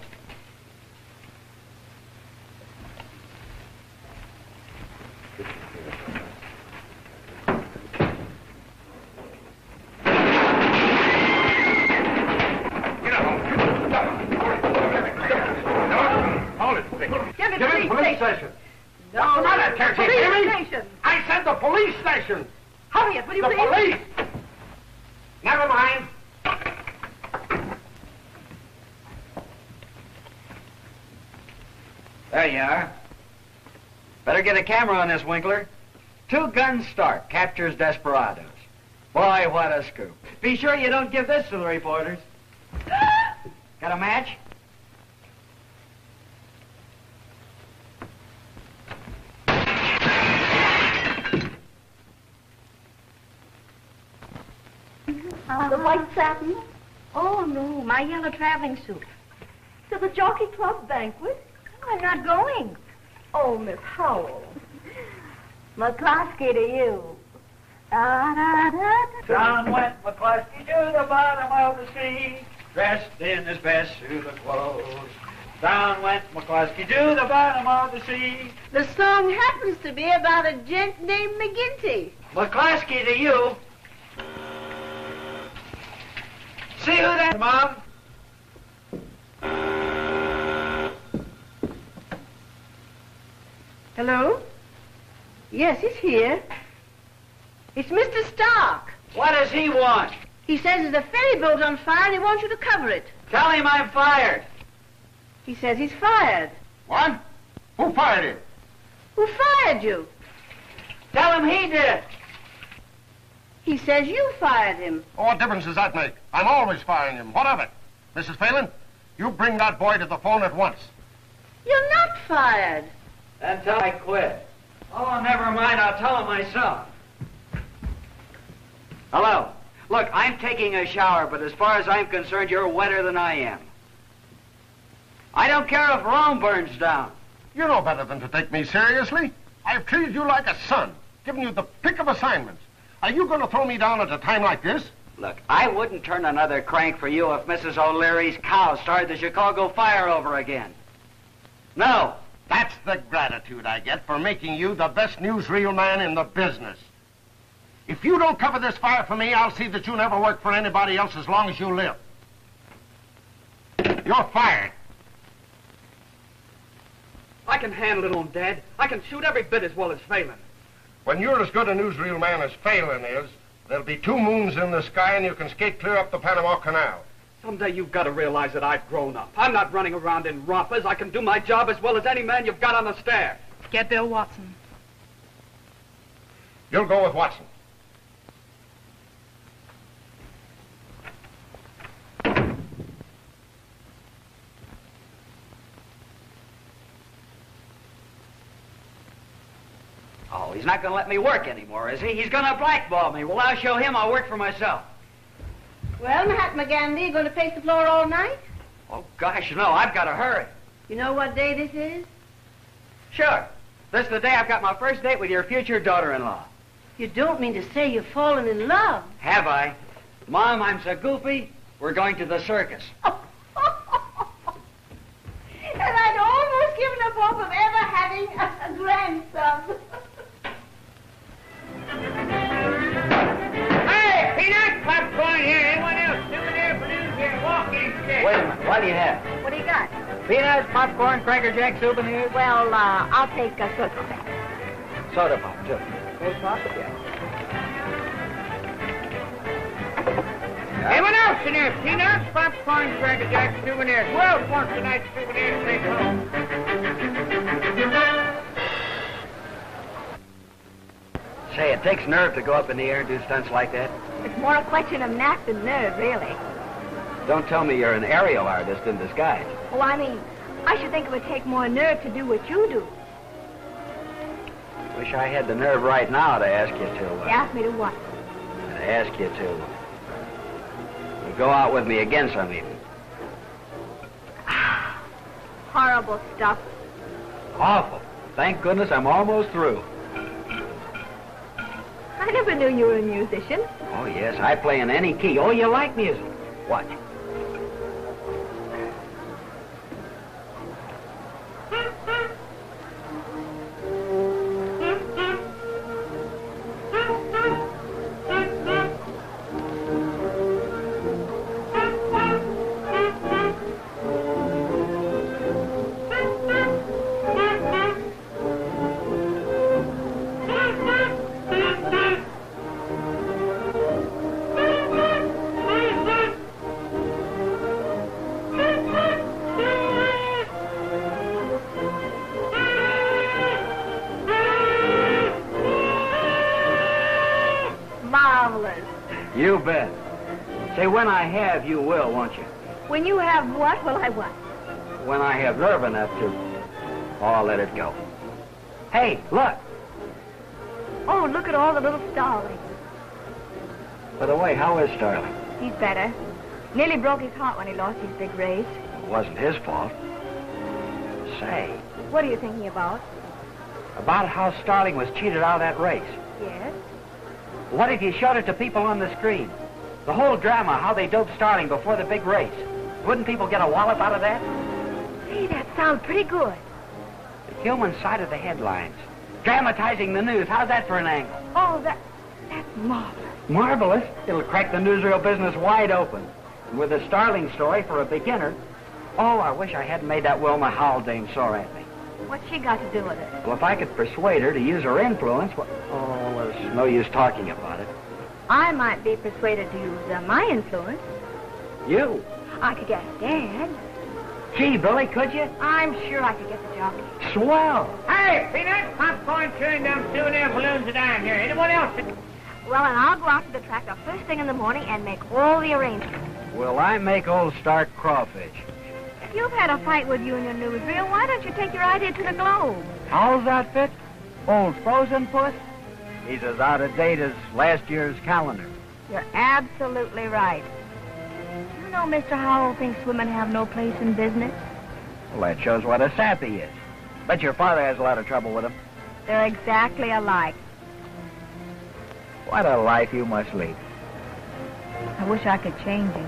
Speaker 1: Give me the police
Speaker 4: station.
Speaker 1: No.
Speaker 4: What's the matter? Can't you hear me?
Speaker 1: Police station.
Speaker 4: I said the police station.
Speaker 1: Hurry it, will you
Speaker 4: The
Speaker 1: please?
Speaker 4: police. Never mind.
Speaker 5: There you are. Better get a camera on this, Winkler. 2 guns start. Captures desperados. Boy, what a scoop. Be sure you don't give this to the reporters. Got a match?
Speaker 10: The white satin? Oh, no, my yellow traveling suit. To the Jockey Club banquet? I'm not going. Oh, Miss Howell. McCloskey to you. Da-da-da-da.
Speaker 5: Down went McCluskey to the bottom of the sea, dressed in his best suit of clothes. Down went McCluskey to the bottom of the sea.
Speaker 1: The song happens to be about a gent named McGinty.
Speaker 5: McCluskey to you. See who that, Mom?
Speaker 1: Hello? Yes, he's here. It's Mr. Stark.
Speaker 5: What does he want?
Speaker 1: He says there's a ferry boat on fire and he wants you to cover it.
Speaker 5: Tell him I'm fired.
Speaker 1: He says he's fired.
Speaker 4: What? Who fired him?
Speaker 1: Who fired you?
Speaker 5: Tell him he did.
Speaker 1: He says you fired him.
Speaker 4: Oh, what difference does that make? I'm always firing him. What of it? Mrs. Phelan, you bring that boy to the phone at once.
Speaker 1: You're not fired.
Speaker 5: Then tell him I quit. Oh, never mind. I'll tell him myself. Hello. Look, I'm taking a shower, but as far as I'm concerned, you're wetter than I am. I don't care if Rome burns down.
Speaker 4: You know better than to take me seriously. I've treated you like a son, given you the pick of assignments. Are you going to throw me down at a time like this?
Speaker 5: Look, I wouldn't turn another crank for you if Mrs. O'Leary's cow started the Chicago fire over again. No.
Speaker 4: That's the gratitude I get for making you the best newsreel man in the business. If you don't cover this fire for me, I'll see that you never work for anybody else as long as you live. You're fired.
Speaker 3: I can handle it, old Dad. I can shoot every bit as well as Phelan.
Speaker 4: When you're as good a newsreel man as Phelan is, there'll be 2 moons in the sky and you can skate clear up the Panama Canal.
Speaker 3: Someday you've got to realize that I've grown up. I'm not running around in rompers. I can do my job as well as any man you've got on the staff.
Speaker 1: Get Bill Watson.
Speaker 4: You'll go with Watson.
Speaker 5: He's not going to let me work anymore, is he? He's going to blackball me. Well, I'll show him I'll work for myself.
Speaker 7: Well, Mahatma Gandhi, you going to pace the floor all night?
Speaker 5: Oh, gosh, no. I've got to hurry.
Speaker 7: You know what day this is?
Speaker 5: Sure. This is the day I've got my first date with your future daughter-in-law.
Speaker 7: You don't mean to say you've fallen in love.
Speaker 5: Have I? Mom, I'm so goofy. We're going to the circus.
Speaker 7: And I'd almost given up hope of ever having a grandson.
Speaker 6: Hey, peanut popcorn here. Anyone else? Souvenir balloons here. Walking stick.
Speaker 5: Wait a minute. What do you have?
Speaker 7: What do you got?
Speaker 5: Peanuts, popcorn, Cracker Jack souvenirs.
Speaker 7: Well, I'll take a soda pop.
Speaker 5: Soda pop, too. Soda pop? Yeah.
Speaker 6: Anyone else in here? Peanuts, popcorn, Cracker Jack souvenirs. Who else wants a nice souvenir to take home?
Speaker 5: Say, it takes nerve to go up in the air and do stunts like that.
Speaker 10: It's more a question of knack than nerve, really.
Speaker 5: Don't tell me you're an aerial artist in disguise.
Speaker 10: Oh, I mean, I should think it would take more nerve to do what you do.
Speaker 5: Wish I had the nerve right now to ask you to...
Speaker 10: You asked me to what?
Speaker 5: To ask you to go out with me again some evening.
Speaker 10: Horrible stuff.
Speaker 5: Awful. Thank goodness I'm almost through.
Speaker 10: I never knew you were a musician.
Speaker 5: Oh, yes, I play in any key. Oh, you like music? Watch. You bet. Say, when I have, you will, won't you?
Speaker 10: When you have what, will I what?
Speaker 5: When I have nerve enough to... Oh, I'll let it go. Hey, look.
Speaker 10: Oh, look at all the little starlings.
Speaker 5: By the way, how is Starling?
Speaker 10: He's better. Nearly broke his heart when he lost his big race.
Speaker 5: It wasn't his fault. Say.
Speaker 10: What are you thinking about?
Speaker 5: About how Starling was cheated out of that race.
Speaker 10: Yes?
Speaker 5: What if you showed it to people on the screen? The whole drama, how they doped Starling before the big race. Wouldn't people get a wallop out of that?
Speaker 10: Hey, that sounds pretty good.
Speaker 5: The human side of the headlines. Dramatizing the news. How's that for an angle?
Speaker 10: Oh, that's marvelous.
Speaker 5: Marvelous? It'll crack the newsreel business wide open. And with a Starling story for a beginner... Oh, I wish I hadn't made that Wilma Haldane sore at me.
Speaker 10: What's she got to do with it?
Speaker 5: Well, if I could persuade her to use her influence... Well, oh, there's no use talking about it.
Speaker 10: I might be persuaded to use my influence.
Speaker 5: You?
Speaker 10: I could get Dad.
Speaker 5: Gee, Billy, could you?
Speaker 10: I'm sure I could get the jockey.
Speaker 5: Swell.
Speaker 6: Hey, peanut, popcorn, chewing gum, souvenir balloons are down here. Anyone else?
Speaker 10: Well, and I'll go out to the track the first thing in the morning and make all the arrangements.
Speaker 5: Will I make old Stark crawfish?
Speaker 10: You've had a fight with you and your newsreel. Why don't you take your idea to the Globe?
Speaker 5: How's that fit? Old frozen puss? He's as out of date as last year's calendar.
Speaker 10: You're absolutely right. You know Mr. Howell thinks women have no place in business?
Speaker 5: Well, that shows what a sap he is. Bet your father has a lot of trouble with him.
Speaker 10: They're exactly alike.
Speaker 5: What a life you must lead.
Speaker 10: I wish I could change it.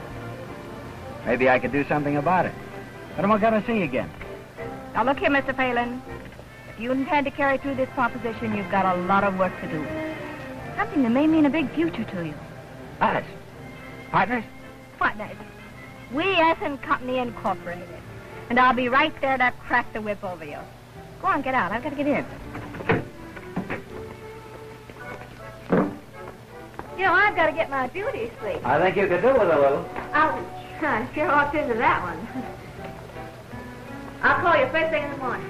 Speaker 5: Maybe I could do something about it. When am I going to see you again?
Speaker 10: Now, look here, Mr. Phelan. If you intend to carry through this proposition, you've got a lot of work to do. Something that may mean a big future to you.
Speaker 5: Us? Partners?
Speaker 10: Partners. We S & Company Incorporated. And I'll be right there to crack the whip over you. Go on, get out. I've got to get in. You know, I've got to get my beauty sleep.
Speaker 5: I think you could do with a little.
Speaker 10: Ouch. I sure walked into that one. I'll call you first thing in the morning.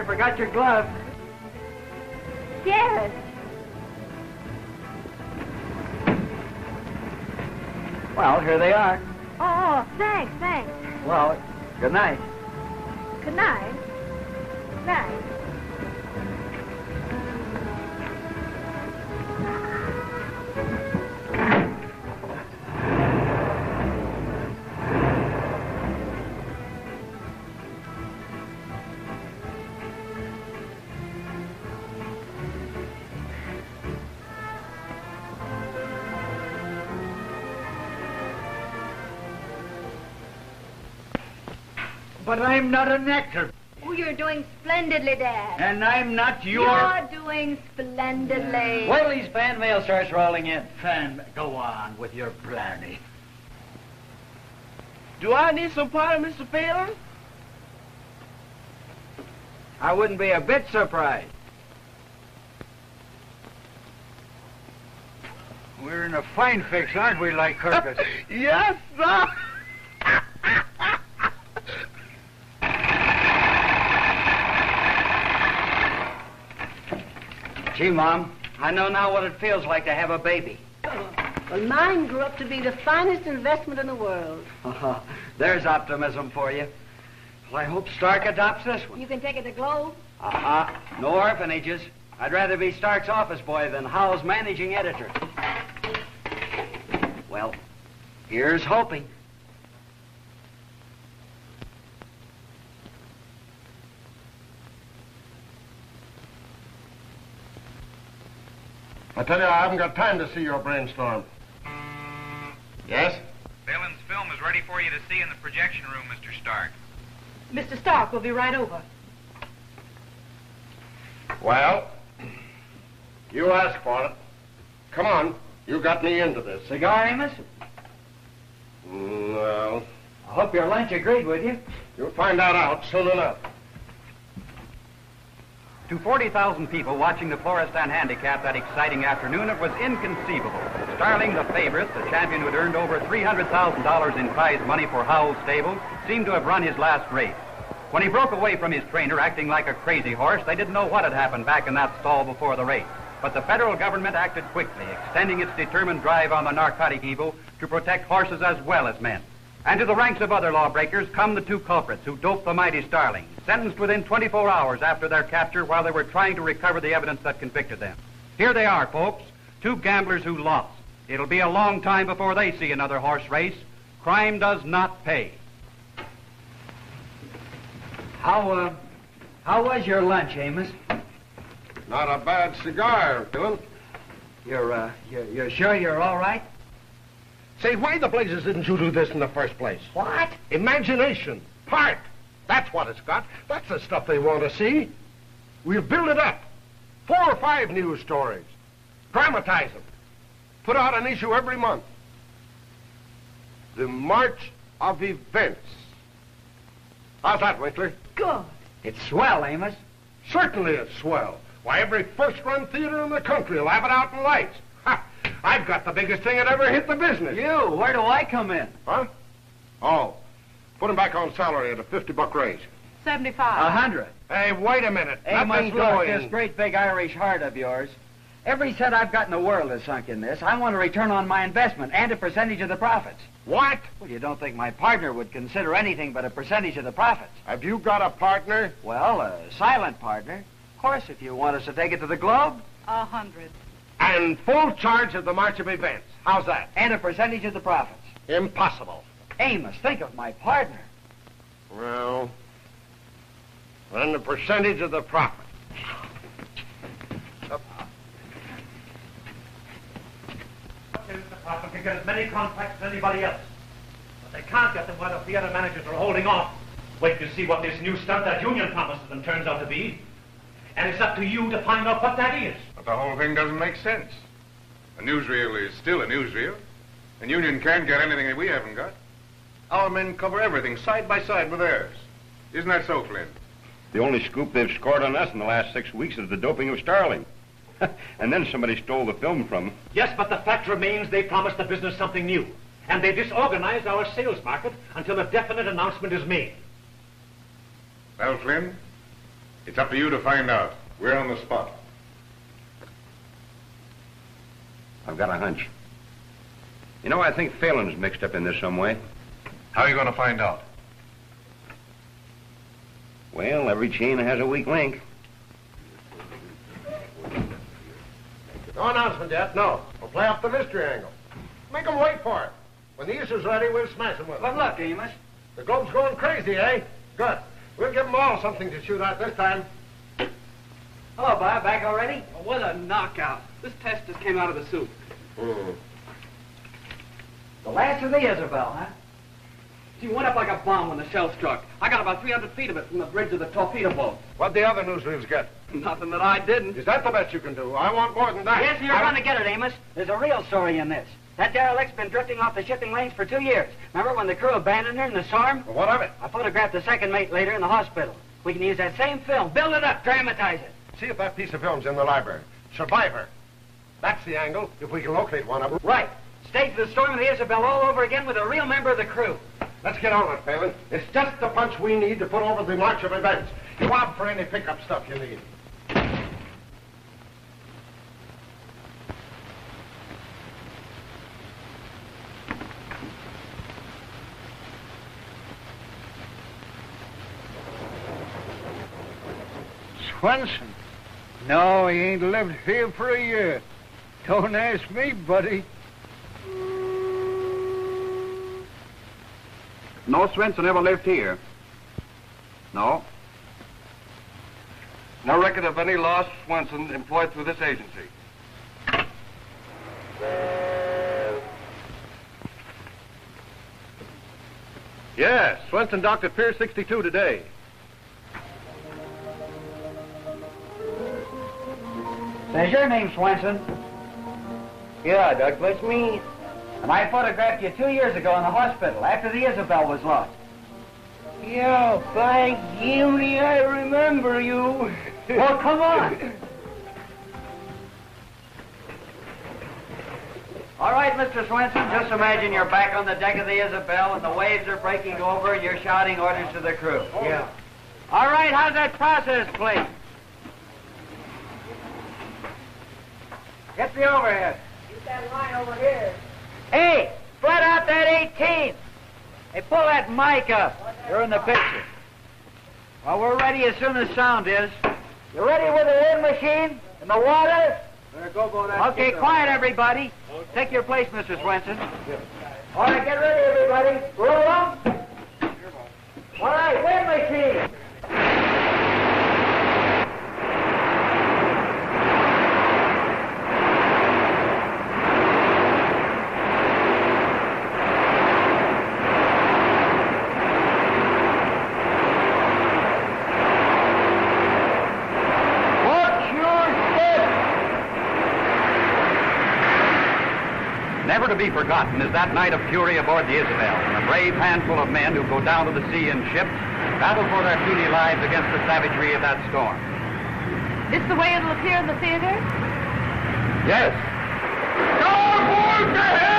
Speaker 5: you forgot your glove.
Speaker 10: Yes.
Speaker 5: Well, here they are.
Speaker 10: Oh, thanks.
Speaker 5: Well, good night.
Speaker 10: Good night. Night.
Speaker 13: But I'm not an actor.
Speaker 10: Oh, you're doing splendidly, Dad.
Speaker 13: And I'm not your...
Speaker 10: You're doing splendidly.
Speaker 5: Wait till these fan mail starts rolling in.
Speaker 13: Go on with your blarney.
Speaker 11: Do I need some part, Mr. Phelan?
Speaker 5: I wouldn't be a bit surprised.
Speaker 13: We're in a fine fix, aren't we, like Kirkus?
Speaker 11: Yes, sir.
Speaker 5: Gee, Mom, I know now what it feels like to have a baby.
Speaker 14: Well, mine grew up to be the finest investment in the world.
Speaker 5: There's optimism for you. Well, I hope Stark adopts this one.
Speaker 10: You can take it to Globe.
Speaker 5: No orphanages. I'd rather be Stark's office boy than Howell's managing editor. Well, here's hoping.
Speaker 4: I tell you, I haven't got time to see your brainstorm. Yes?
Speaker 15: Phelan's film is ready for you to see in the projection room, Mr. Stark.
Speaker 14: Mr. Stark will be right over.
Speaker 4: Well, you asked for it. Come on. You got me into this.
Speaker 5: Cigar, Amos?
Speaker 4: Well,
Speaker 5: I hope your lunch agreed with you.
Speaker 4: you'll find that out soon enough.
Speaker 8: To 40,000 people watching the Florestan Handicap that exciting afternoon, it was inconceivable. Starling, the favorite, the champion who had earned over $300,000 in prize money for Howell's stable, seemed to have run his last race. When he broke away from his trainer, acting like a crazy horse, they didn't know what had happened back in that stall before the race. But the federal government acted quickly, extending its determined drive on the narcotic evil to protect horses as well as men. And to the ranks of other lawbreakers come the two culprits who doped the mighty Starling, sentenced within 24 hours after their capture while they were trying to recover the evidence that convicted them. Here they are, folks, two gamblers who lost. It'll be a long time before they see another horse race. Crime does not pay.
Speaker 5: How was your lunch, Amos?
Speaker 4: Not a bad cigar, Dylan.
Speaker 5: You're sure you're all right?
Speaker 4: Say, why the blazes didn't you do this in the first place?
Speaker 5: What?
Speaker 4: Imagination. Heart. That's what it's got. That's the stuff they want to see. We'll build it up. 4 or 5 news stories. Dramatize them. Put out an issue every month. The March of Events. How's that, Winkler?
Speaker 14: Good.
Speaker 5: It's swell, Amos.
Speaker 4: Certainly it's swell. Why, every first-run theater in the country will have it out in lights. Ha! I've got the biggest thing that ever hit the business.
Speaker 5: You? Where do I come in?
Speaker 4: Huh? Oh. Put him back on salary at a $50 raise.
Speaker 14: 75.
Speaker 5: 100.
Speaker 4: Hey, wait a minute.
Speaker 5: Amos,
Speaker 4: Nothing's
Speaker 5: look,
Speaker 4: going.
Speaker 5: this great big Irish heart of yours. Every cent I've got in the world is sunk in this. I want a return on my investment and a percentage of the profits.
Speaker 4: What?
Speaker 5: Well, you don't think my partner would consider anything but a percentage of the profits?
Speaker 4: Have you got a partner?
Speaker 5: Well, a silent partner. Of course, if you want us to take it to the Globe.
Speaker 14: 100.
Speaker 4: And full charge of the March of Events. How's that?
Speaker 5: And a percentage of the profits.
Speaker 4: Impossible.
Speaker 5: Amos, think of my partner.
Speaker 4: Well, then the percentage of the profit.
Speaker 12: This department can get as many contracts as anybody else. But they can't get them while the theater managers are holding off. Wait to see what this new stunt that Union promises them turns out to be. And it's up to you to find out what that is.
Speaker 9: But the whole thing doesn't make sense. A newsreel is still a newsreel. And Union can't get anything that we haven't got. Our men cover everything side by side with theirs. Isn't that so, Flynn?
Speaker 16: The only scoop they've scored on us in the last 6 weeks is the doping of Starling. And then somebody stole the film from them.
Speaker 12: Yes, but the fact remains they promised the business something new. And they disorganized our sales market until a definite announcement is made.
Speaker 9: Well, Flynn, It's up to you to find out. We're on the spot.
Speaker 16: I've got a hunch. You know, I think Phelan's mixed up in this some way.
Speaker 9: How are you going to find out?
Speaker 16: Well, every chain has a weak link.
Speaker 4: No announcement yet, no. We'll play up the mystery angle. Make them wait for it. When the issue's ready, we'll smash them with it.
Speaker 5: Good luck, Amos.
Speaker 4: The globe's going crazy, eh? Good. We'll give them all something to shoot at this time.
Speaker 5: Hello, Bob. Back already?
Speaker 3: Oh, what a knockout. This test just came out of the soup.
Speaker 5: The last of the Isabel, huh?
Speaker 3: She went up like a bomb when the shell struck. I got about 300 feet of it from the bridge of the torpedo boat.
Speaker 4: What'd the other newsreels get?
Speaker 3: Nothing that I didn't.
Speaker 4: Is that the best you can do? I want more than that.
Speaker 5: Yes, you're going to get it, Amos. There's a real story in this. That derelict's been drifting off the shipping lanes for 2 years. Remember when the crew abandoned her in the storm?
Speaker 4: Well, what of it?
Speaker 5: I photographed the second mate later in the hospital. We can use that same film, build it up, dramatize it.
Speaker 4: See if that piece of film's in the library. Survivor. That's the angle, if we can locate one of them.
Speaker 5: Right. Stage the storm of the Isabel all over again with a real member of the crew.
Speaker 4: Let's get on it, Phelan. It's just the punch we need to put over the march of events. You opt for any pickup stuff you need.
Speaker 13: Swenson? No, he ain't lived here for a year. Don't ask me, buddy.
Speaker 8: No, Swenson ever lived here. No.
Speaker 9: No record of any lost Swenson employed through this agency.
Speaker 4: Yes, Swenson docked at Pier 62 today.
Speaker 5: Says your name, Swenson.
Speaker 14: Yeah, that's me.
Speaker 5: And I photographed you 2 years ago in the hospital after the Isabel was lost.
Speaker 14: Yeah, by Jiminy, I remember you.
Speaker 5: Well, come on. All right, Mr. Swenson, just imagine you're back on the deck of the Isabel and the waves are breaking over and you're shouting orders to the crew.
Speaker 14: Yeah.
Speaker 5: All right, how's that process, please? Get the overhead.
Speaker 14: Get that line over here.
Speaker 5: Hey, spread out that 18. Hey, pull that mic up. You're in the picture. Well, we're ready as soon as sound is. You ready with the wind machine and the water? Okay, quiet, everybody. Take your place, Mr. Swenson. All right, get ready, everybody. Roll up. All right, wind machine.
Speaker 8: Never to be forgotten is that night of fury aboard the Isabel, and a brave handful of men who go down to the sea in ships battle for their puny lives against the savagery of that storm.
Speaker 10: This the way it'll appear in the theater?
Speaker 8: Yes.
Speaker 11: Starboard behave!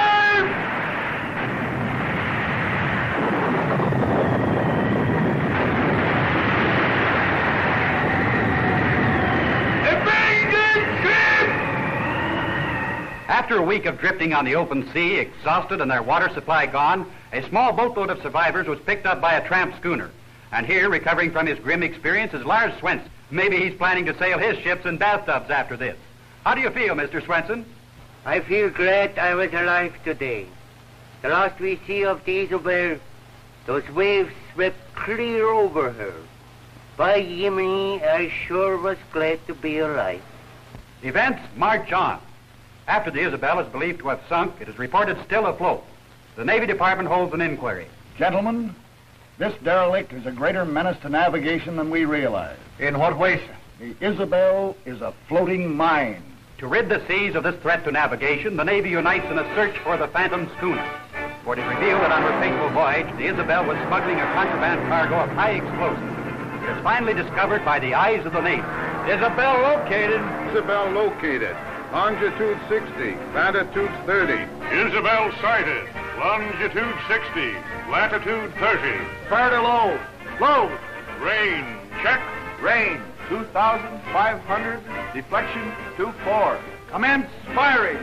Speaker 8: After a week of drifting on the open sea, exhausted and their water supply gone, a small boatload of survivors was picked up by a tramp schooner. And here, recovering from his grim experience, is Lars Swenson. Maybe he's planning to sail his ships in bathtubs after this. How do you feel, Mr. Swenson?
Speaker 14: I feel glad I was alive today. The last we see of the Isabel, those waves swept clear over her. By Jiminy, I sure was glad to be alive.
Speaker 8: Events march on. After the Isabel is believed to have sunk, it is reported still afloat. The Navy Department holds an inquiry.
Speaker 13: Gentlemen, this derelict is a greater menace to navigation than we realize.
Speaker 11: In what way, sir?
Speaker 13: The Isabel is a floating mine.
Speaker 8: To rid the seas of this threat to navigation, the Navy unites in a search for the phantom schooner. For it is revealed that on her fateful voyage, the Isabel was smuggling a contraband cargo of high explosives. It is finally discovered by the eyes of the Navy.
Speaker 11: Isabel located.
Speaker 9: Isabel located. Longitude 60, latitude 30.
Speaker 17: Isabel sighted. Longitude 60, latitude 30.
Speaker 11: Fire to low. Low.
Speaker 17: Rain, check.
Speaker 11: Rain.
Speaker 18: 2,500, deflection 2-4. Commence firing.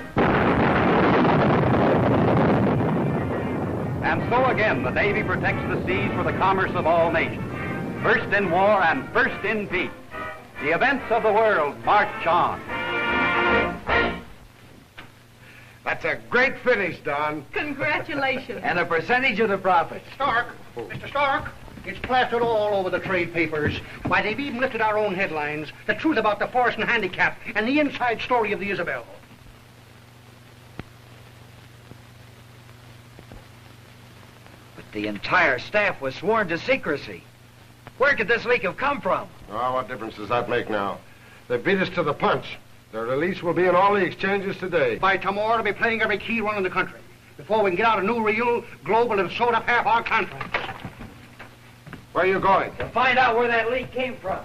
Speaker 8: And so again, the Navy protects the seas for the commerce of all nations. First in war and first in peace. The events of the world march on.
Speaker 4: That's a great finish, Don.
Speaker 1: Congratulations.
Speaker 5: And a percentage of the profits.
Speaker 19: Stark, Mr. Stark, it's plastered all over the trade papers. Why, they've even lifted our own headlines. The truth about the Forest and Handicap and the inside story of the Isabel.
Speaker 5: But the entire staff was sworn to secrecy. Where could this leak have come from?
Speaker 4: Oh, what difference does that make now? They beat us to the punch. Their release will be in all the exchanges today.
Speaker 19: By tomorrow, they'll be playing every key run in the country. Before we can get out a new reel, Global have sold up half our contracts.
Speaker 4: Where are you going?
Speaker 5: To find out where that leak came from.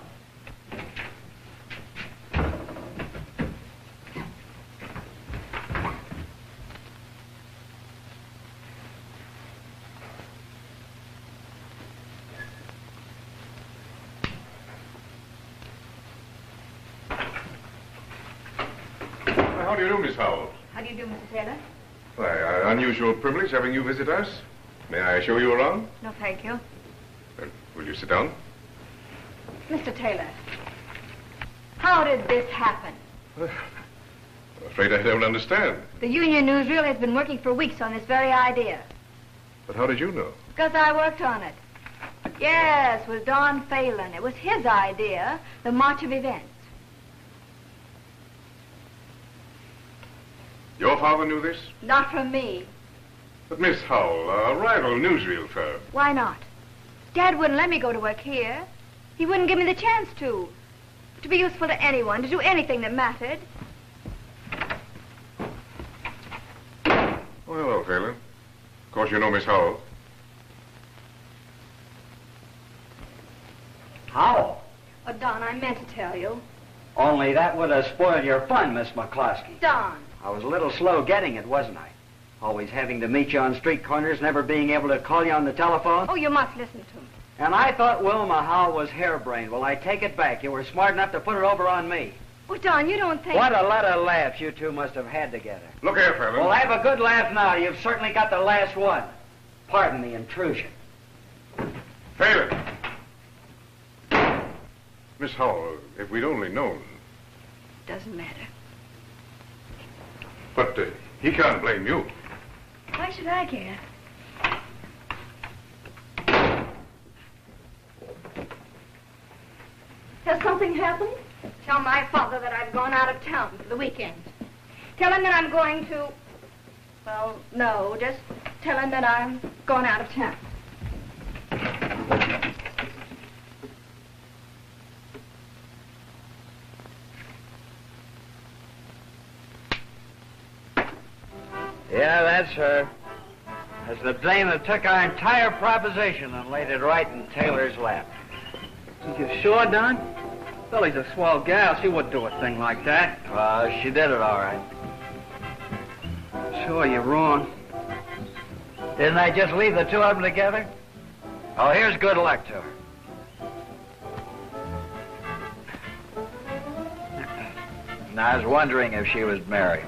Speaker 9: How do you do, Miss Howell?
Speaker 10: How do you do, Mr. Taylor?
Speaker 9: Why, unusual privilege having you visit us. May I show you around?
Speaker 10: No, thank you.
Speaker 9: Will you sit down?
Speaker 10: Mr. Taylor, how did this happen?
Speaker 9: I'm afraid I don't understand.
Speaker 10: The Union Newsreel has been working for weeks on this very idea.
Speaker 9: But how did you know?
Speaker 10: Because I worked on it. Yes, with Don Phelan. It was his idea, the march of events.
Speaker 9: Your father knew this?
Speaker 10: Not from me.
Speaker 9: But Miss Howell, a rival newsreel firm.
Speaker 10: Why not? Dad wouldn't let me go to work here. He wouldn't give me the chance to be useful to anyone, to do anything that mattered.
Speaker 9: Oh, hello, Phelan. Of course you know Miss Howell.
Speaker 5: Howell?
Speaker 10: Oh, Don, I meant to tell you.
Speaker 5: Only that would have spoiled your fun, Miss McCloskey.
Speaker 10: Don.
Speaker 5: I was a little slow getting it, wasn't I? Always having to meet you on street corners, never being able to call you on the telephone.
Speaker 10: Oh, you must listen to me.
Speaker 5: And I thought Wilma Howell was harebrained. Well, I take it back. You were smart enough to put it over on me.
Speaker 10: Oh, Don, you don't think...
Speaker 5: What a lot of laughs you two must have had together.
Speaker 9: Look here, Phelan.
Speaker 5: Well, have a good laugh now. You've certainly got the last one. Pardon the intrusion.
Speaker 9: Phelan! Miss Howell, if we'd only known.
Speaker 10: Doesn't matter.
Speaker 9: But he can't blame you.
Speaker 10: Why should I care? Has something happened? Tell my father that I've gone out of town for the weekend. Tell him that I'm going to... Well, no, just tell him that I'm going out of town.
Speaker 5: Yeah, that's her. That's the dame that took our entire proposition and laid it right in Taylor's lap.
Speaker 3: You sure, Don? Billy's a swell gal. She wouldn't do a thing like that.
Speaker 5: She did it all right.
Speaker 3: Sure, you're wrong.
Speaker 5: Didn't I just leave the two of them together? Oh, here's good luck to her. And I was wondering if she was married.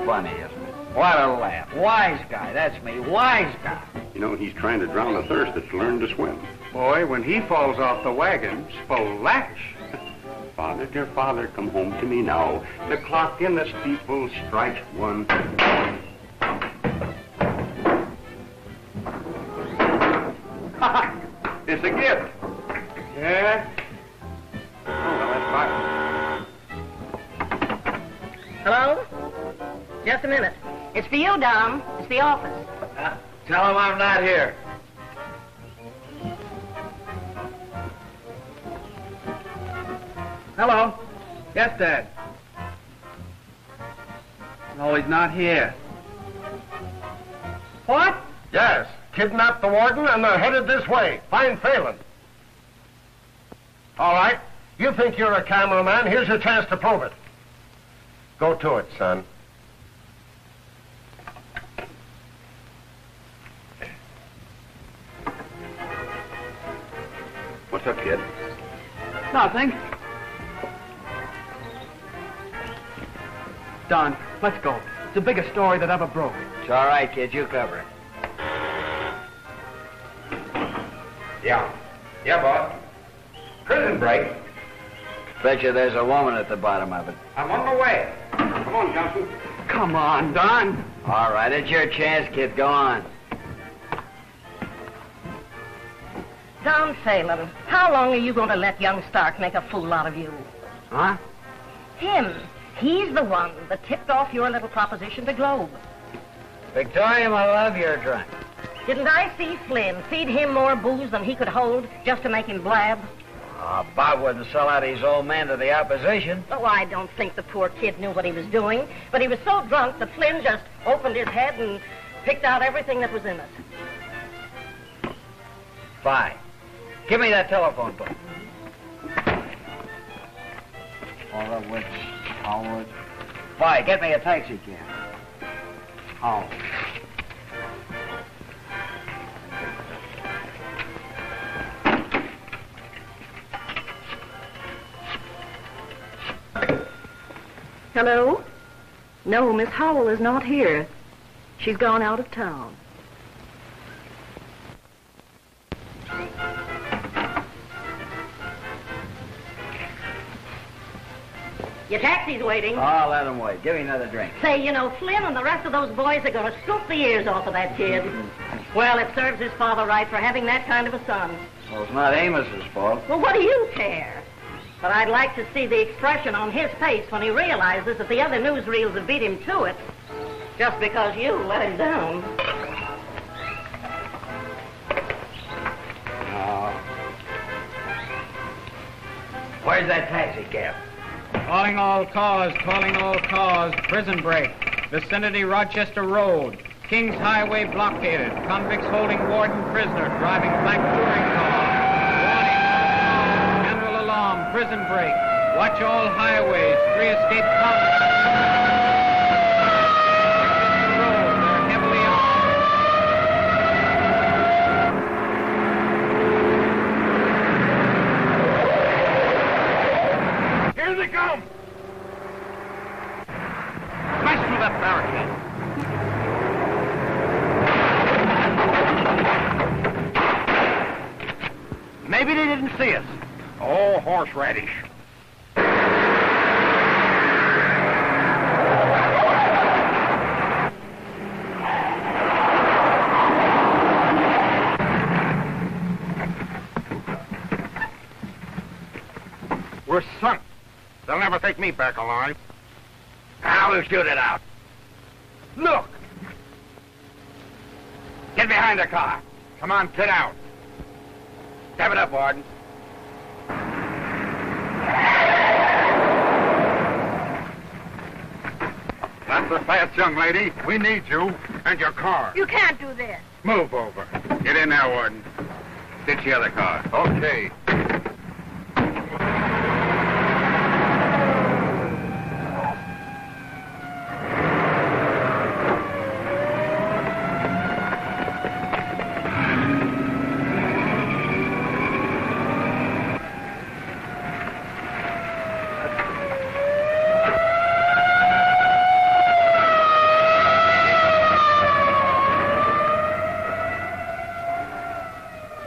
Speaker 5: Funny, isn't it? What a laugh. Wise guy, that's me. Wise guy.
Speaker 16: You know, he's trying to drown the thirst that's learned to swim.
Speaker 8: Boy, when he falls off the wagon, splash.
Speaker 16: Father, dear father, come home to me now. The clock in the steeple strikes one.
Speaker 8: It's a gift.
Speaker 19: Yeah?
Speaker 8: Oh, well, that's fine.
Speaker 7: Hello? Just a minute. It's for you, Dom. It's the office.
Speaker 5: Tell him I'm not here.
Speaker 3: Hello. Yes, Dad. No, he's not here.
Speaker 19: What?
Speaker 4: Yes. Kidnapped the warden and they're headed this way. Find Phelan. All right. You think you're a cameraman. Here's your chance to prove it. Go to it, son.
Speaker 16: What's up, kid?
Speaker 3: Nothing. Don, let's go. It's the biggest story that ever broke.
Speaker 5: It's all right, kid. You cover it.
Speaker 8: Yeah. Yeah, boss. Prison break.
Speaker 5: Bet you there's a woman at the bottom of it.
Speaker 8: I'm on my way. Come on, Johnson.
Speaker 3: Come on, Don.
Speaker 5: All right, it's your chance, kid. Go on.
Speaker 7: Don Phelan, how long are you going to let young Stark make a fool out of you?
Speaker 5: Huh?
Speaker 7: Him. He's the one that tipped off your little proposition to Globe.
Speaker 5: Victoria, my love, you're drunk.
Speaker 7: Didn't I see Flynn feed him more booze than he could hold just to make him blab?
Speaker 5: Bob wouldn't sell out his old man to the opposition.
Speaker 7: Oh, I don't think the poor kid knew what he was doing, but he was so drunk that Flynn just opened his head and picked out everything that was in it.
Speaker 5: Fine. Give me that telephone book. Horowitz, Howard. Fine, get me a taxi cab. Home.
Speaker 10: Hello? No, Miss Howell is not here. She's gone out of town.
Speaker 7: Your taxi's waiting.
Speaker 5: Oh, let him wait. Give me another drink.
Speaker 7: Say, you know, Flynn and the rest of those boys are going to scoop the ears off of that kid. Well, it serves his father right for having that kind of a son.
Speaker 5: Well, it's not Amos's fault.
Speaker 7: Well, what do you care? But I'd like to see the expression on his face when he realizes that the other newsreels have beat him to it just because you let him down.
Speaker 5: Where's that taxi cab?
Speaker 20: Calling all cars, prison break. Vicinity Rochester Road. Kings Highway blockaded. Convicts holding warden prisoner, driving black touring car. Warning, general alarm, prison break. Watch all highways, 3 escaped convicts. Road, they're heavily armed.
Speaker 9: Here they come!
Speaker 20: Smash through that barricade.
Speaker 19: Maybe they didn't see us.
Speaker 2: Oh, horseradish.
Speaker 4: We're sunk. They'll never take me back alive.
Speaker 2: Now we'll shoot it out. Look! Get behind the car. Come on, sit down. Step it up, Warden. That's the fast, young lady. We need you and your car.
Speaker 10: You can't do this.
Speaker 2: Move over. Get in there, Warden. Ditch the other car.
Speaker 4: Okay.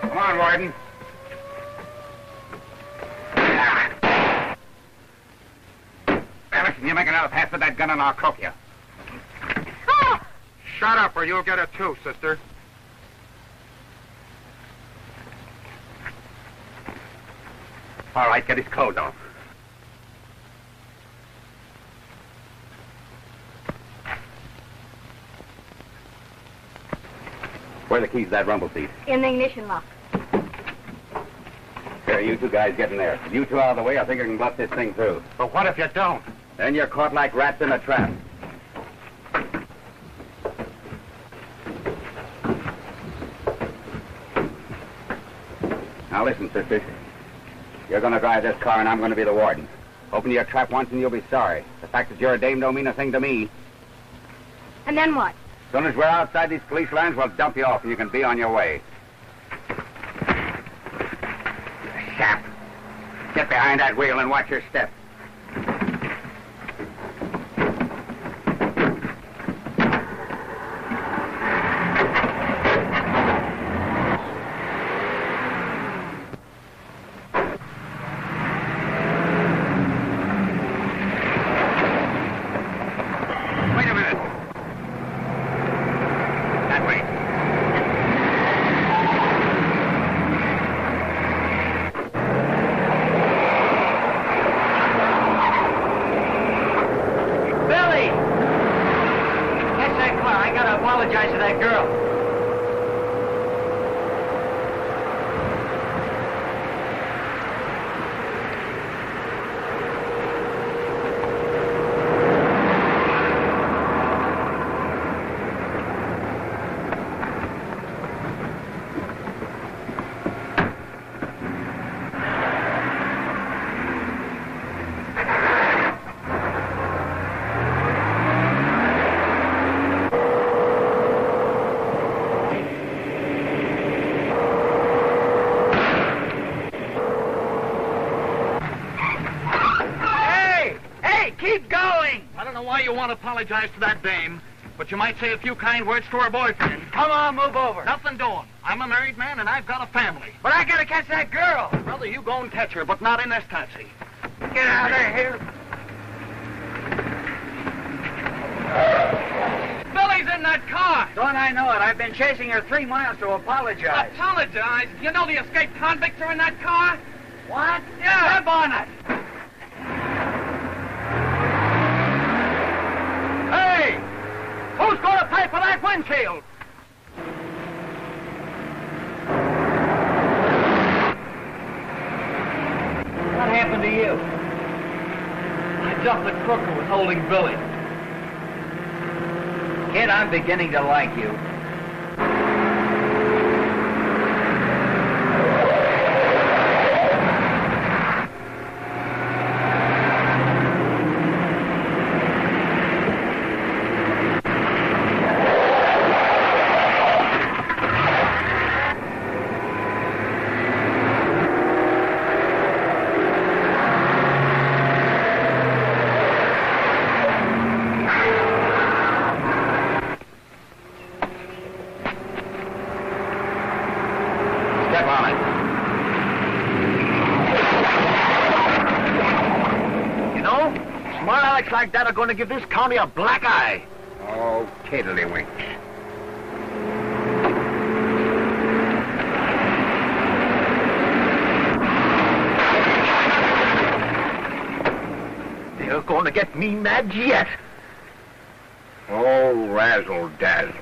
Speaker 2: Come on, Warden. Listen, you make another pass with that gun and I'll croak you.
Speaker 10: Oh!
Speaker 4: Shut up or you'll get it too, sister.
Speaker 2: All right, get his clothes off. Where are the keys to that rumble seat?
Speaker 10: In the ignition lock.
Speaker 2: Here, you two guys get in there. If you two out of the way, I think I can bluff this thing through.
Speaker 4: But what if you don't?
Speaker 2: Then you're caught like rats in a trap. Now listen, sisters. You're going to drive this car and I'm going to be the warden. Open your trap once and you'll be sorry. The fact that you're a dame don't mean a thing to me.
Speaker 10: And then what?
Speaker 2: As soon as we're outside these police lines, we'll dump you off and you can be on your way. Sap. Get Get behind that wheel and watch your step.
Speaker 5: Apologize to that girl.
Speaker 11: Want to apologize to that dame, but you might say a few kind words to her boyfriend.
Speaker 5: Come on, move over.
Speaker 11: Nothing doing. I'm a married man and I've got a family.
Speaker 5: But I gotta catch that girl.
Speaker 11: Brother, you go and catch her, but not in this taxi.
Speaker 5: Get out of here.
Speaker 11: Billy's in that car.
Speaker 5: Don't I know it? I've been chasing her 3 miles to apologize.
Speaker 11: Apologize? You know the escaped convicts are in that car?
Speaker 5: What?
Speaker 11: Yeah.
Speaker 5: Step on it.
Speaker 11: Who's going to pay for that windshield?
Speaker 5: What happened to you?
Speaker 11: I jumped the crook who was holding Billy.
Speaker 5: Kid, I'm beginning to like you.
Speaker 11: Like that are going to give this county a black eye.
Speaker 2: Oh, tiddlywinks.
Speaker 11: They're going to get me mad yet.
Speaker 2: Oh, razzle-dazzle.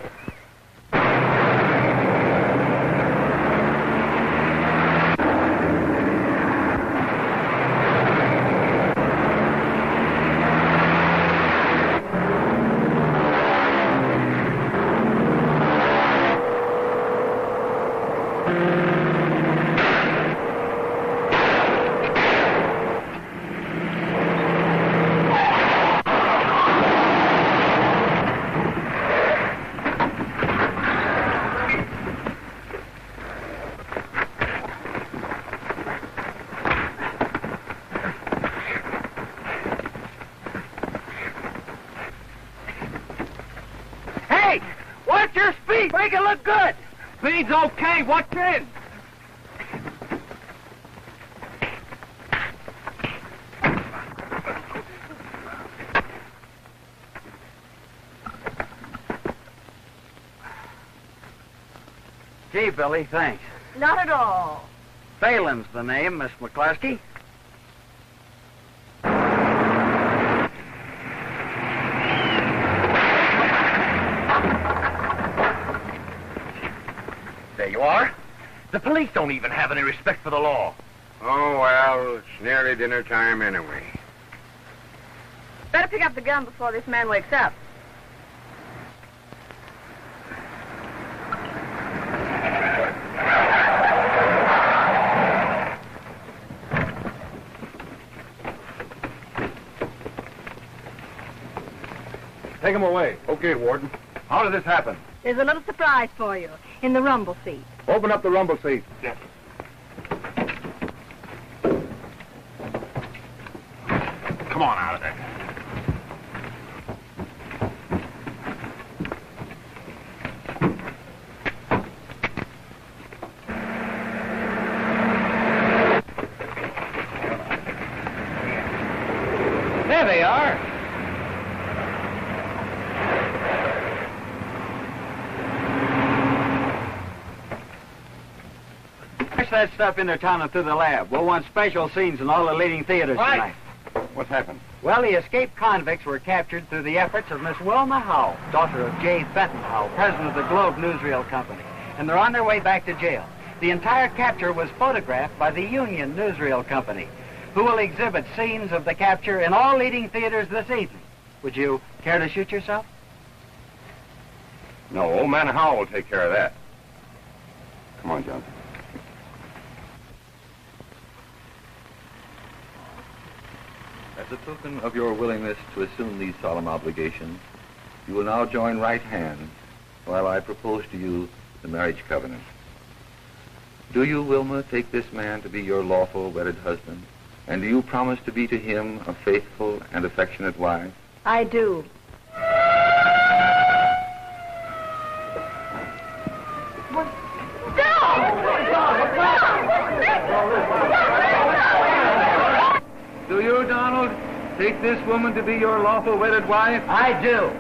Speaker 11: Make it look good. Speed's okay. What's in?
Speaker 5: Gee, Billy, thanks.
Speaker 7: Not at all.
Speaker 5: Phelan's the name, Miss McCluskey.
Speaker 11: There you are. The police don't even have any respect for the law.
Speaker 2: Oh, well, it's nearly dinner time anyway.
Speaker 10: Better pick up the gun before this man wakes up.
Speaker 18: Take him away. Okay, Warden. How did this happen?
Speaker 7: There's a little surprise for you in the rumble seat.
Speaker 18: Open up the rumble seat.
Speaker 11: Yes.
Speaker 9: on out of there.
Speaker 5: There they are. Push that stuff into town and through the lab. We'll want special scenes in all the leading theaters tonight.
Speaker 16: What's happened?
Speaker 5: Well, the escaped convicts were captured through the efforts of Miss Wilma Howell, daughter of J. Fenton Howell, president of the Globe Newsreel Company. And they're on their way back to jail. The entire capture was photographed by the Union Newsreel Company, who will exhibit scenes of the capture in all leading theaters this evening. Would you care to shoot yourself?
Speaker 16: No, old man Howell will take care of that. Come on, John.
Speaker 21: As a token of your willingness to assume these solemn obligations, you will now join right hands while I propose to you the marriage covenant. Do you, Wilma, take this man to be your lawful wedded husband? And do you promise to be to him a faithful and affectionate wife?
Speaker 10: I do.
Speaker 21: Do you, Donald, take this woman to be your lawful wedded wife?
Speaker 5: I do.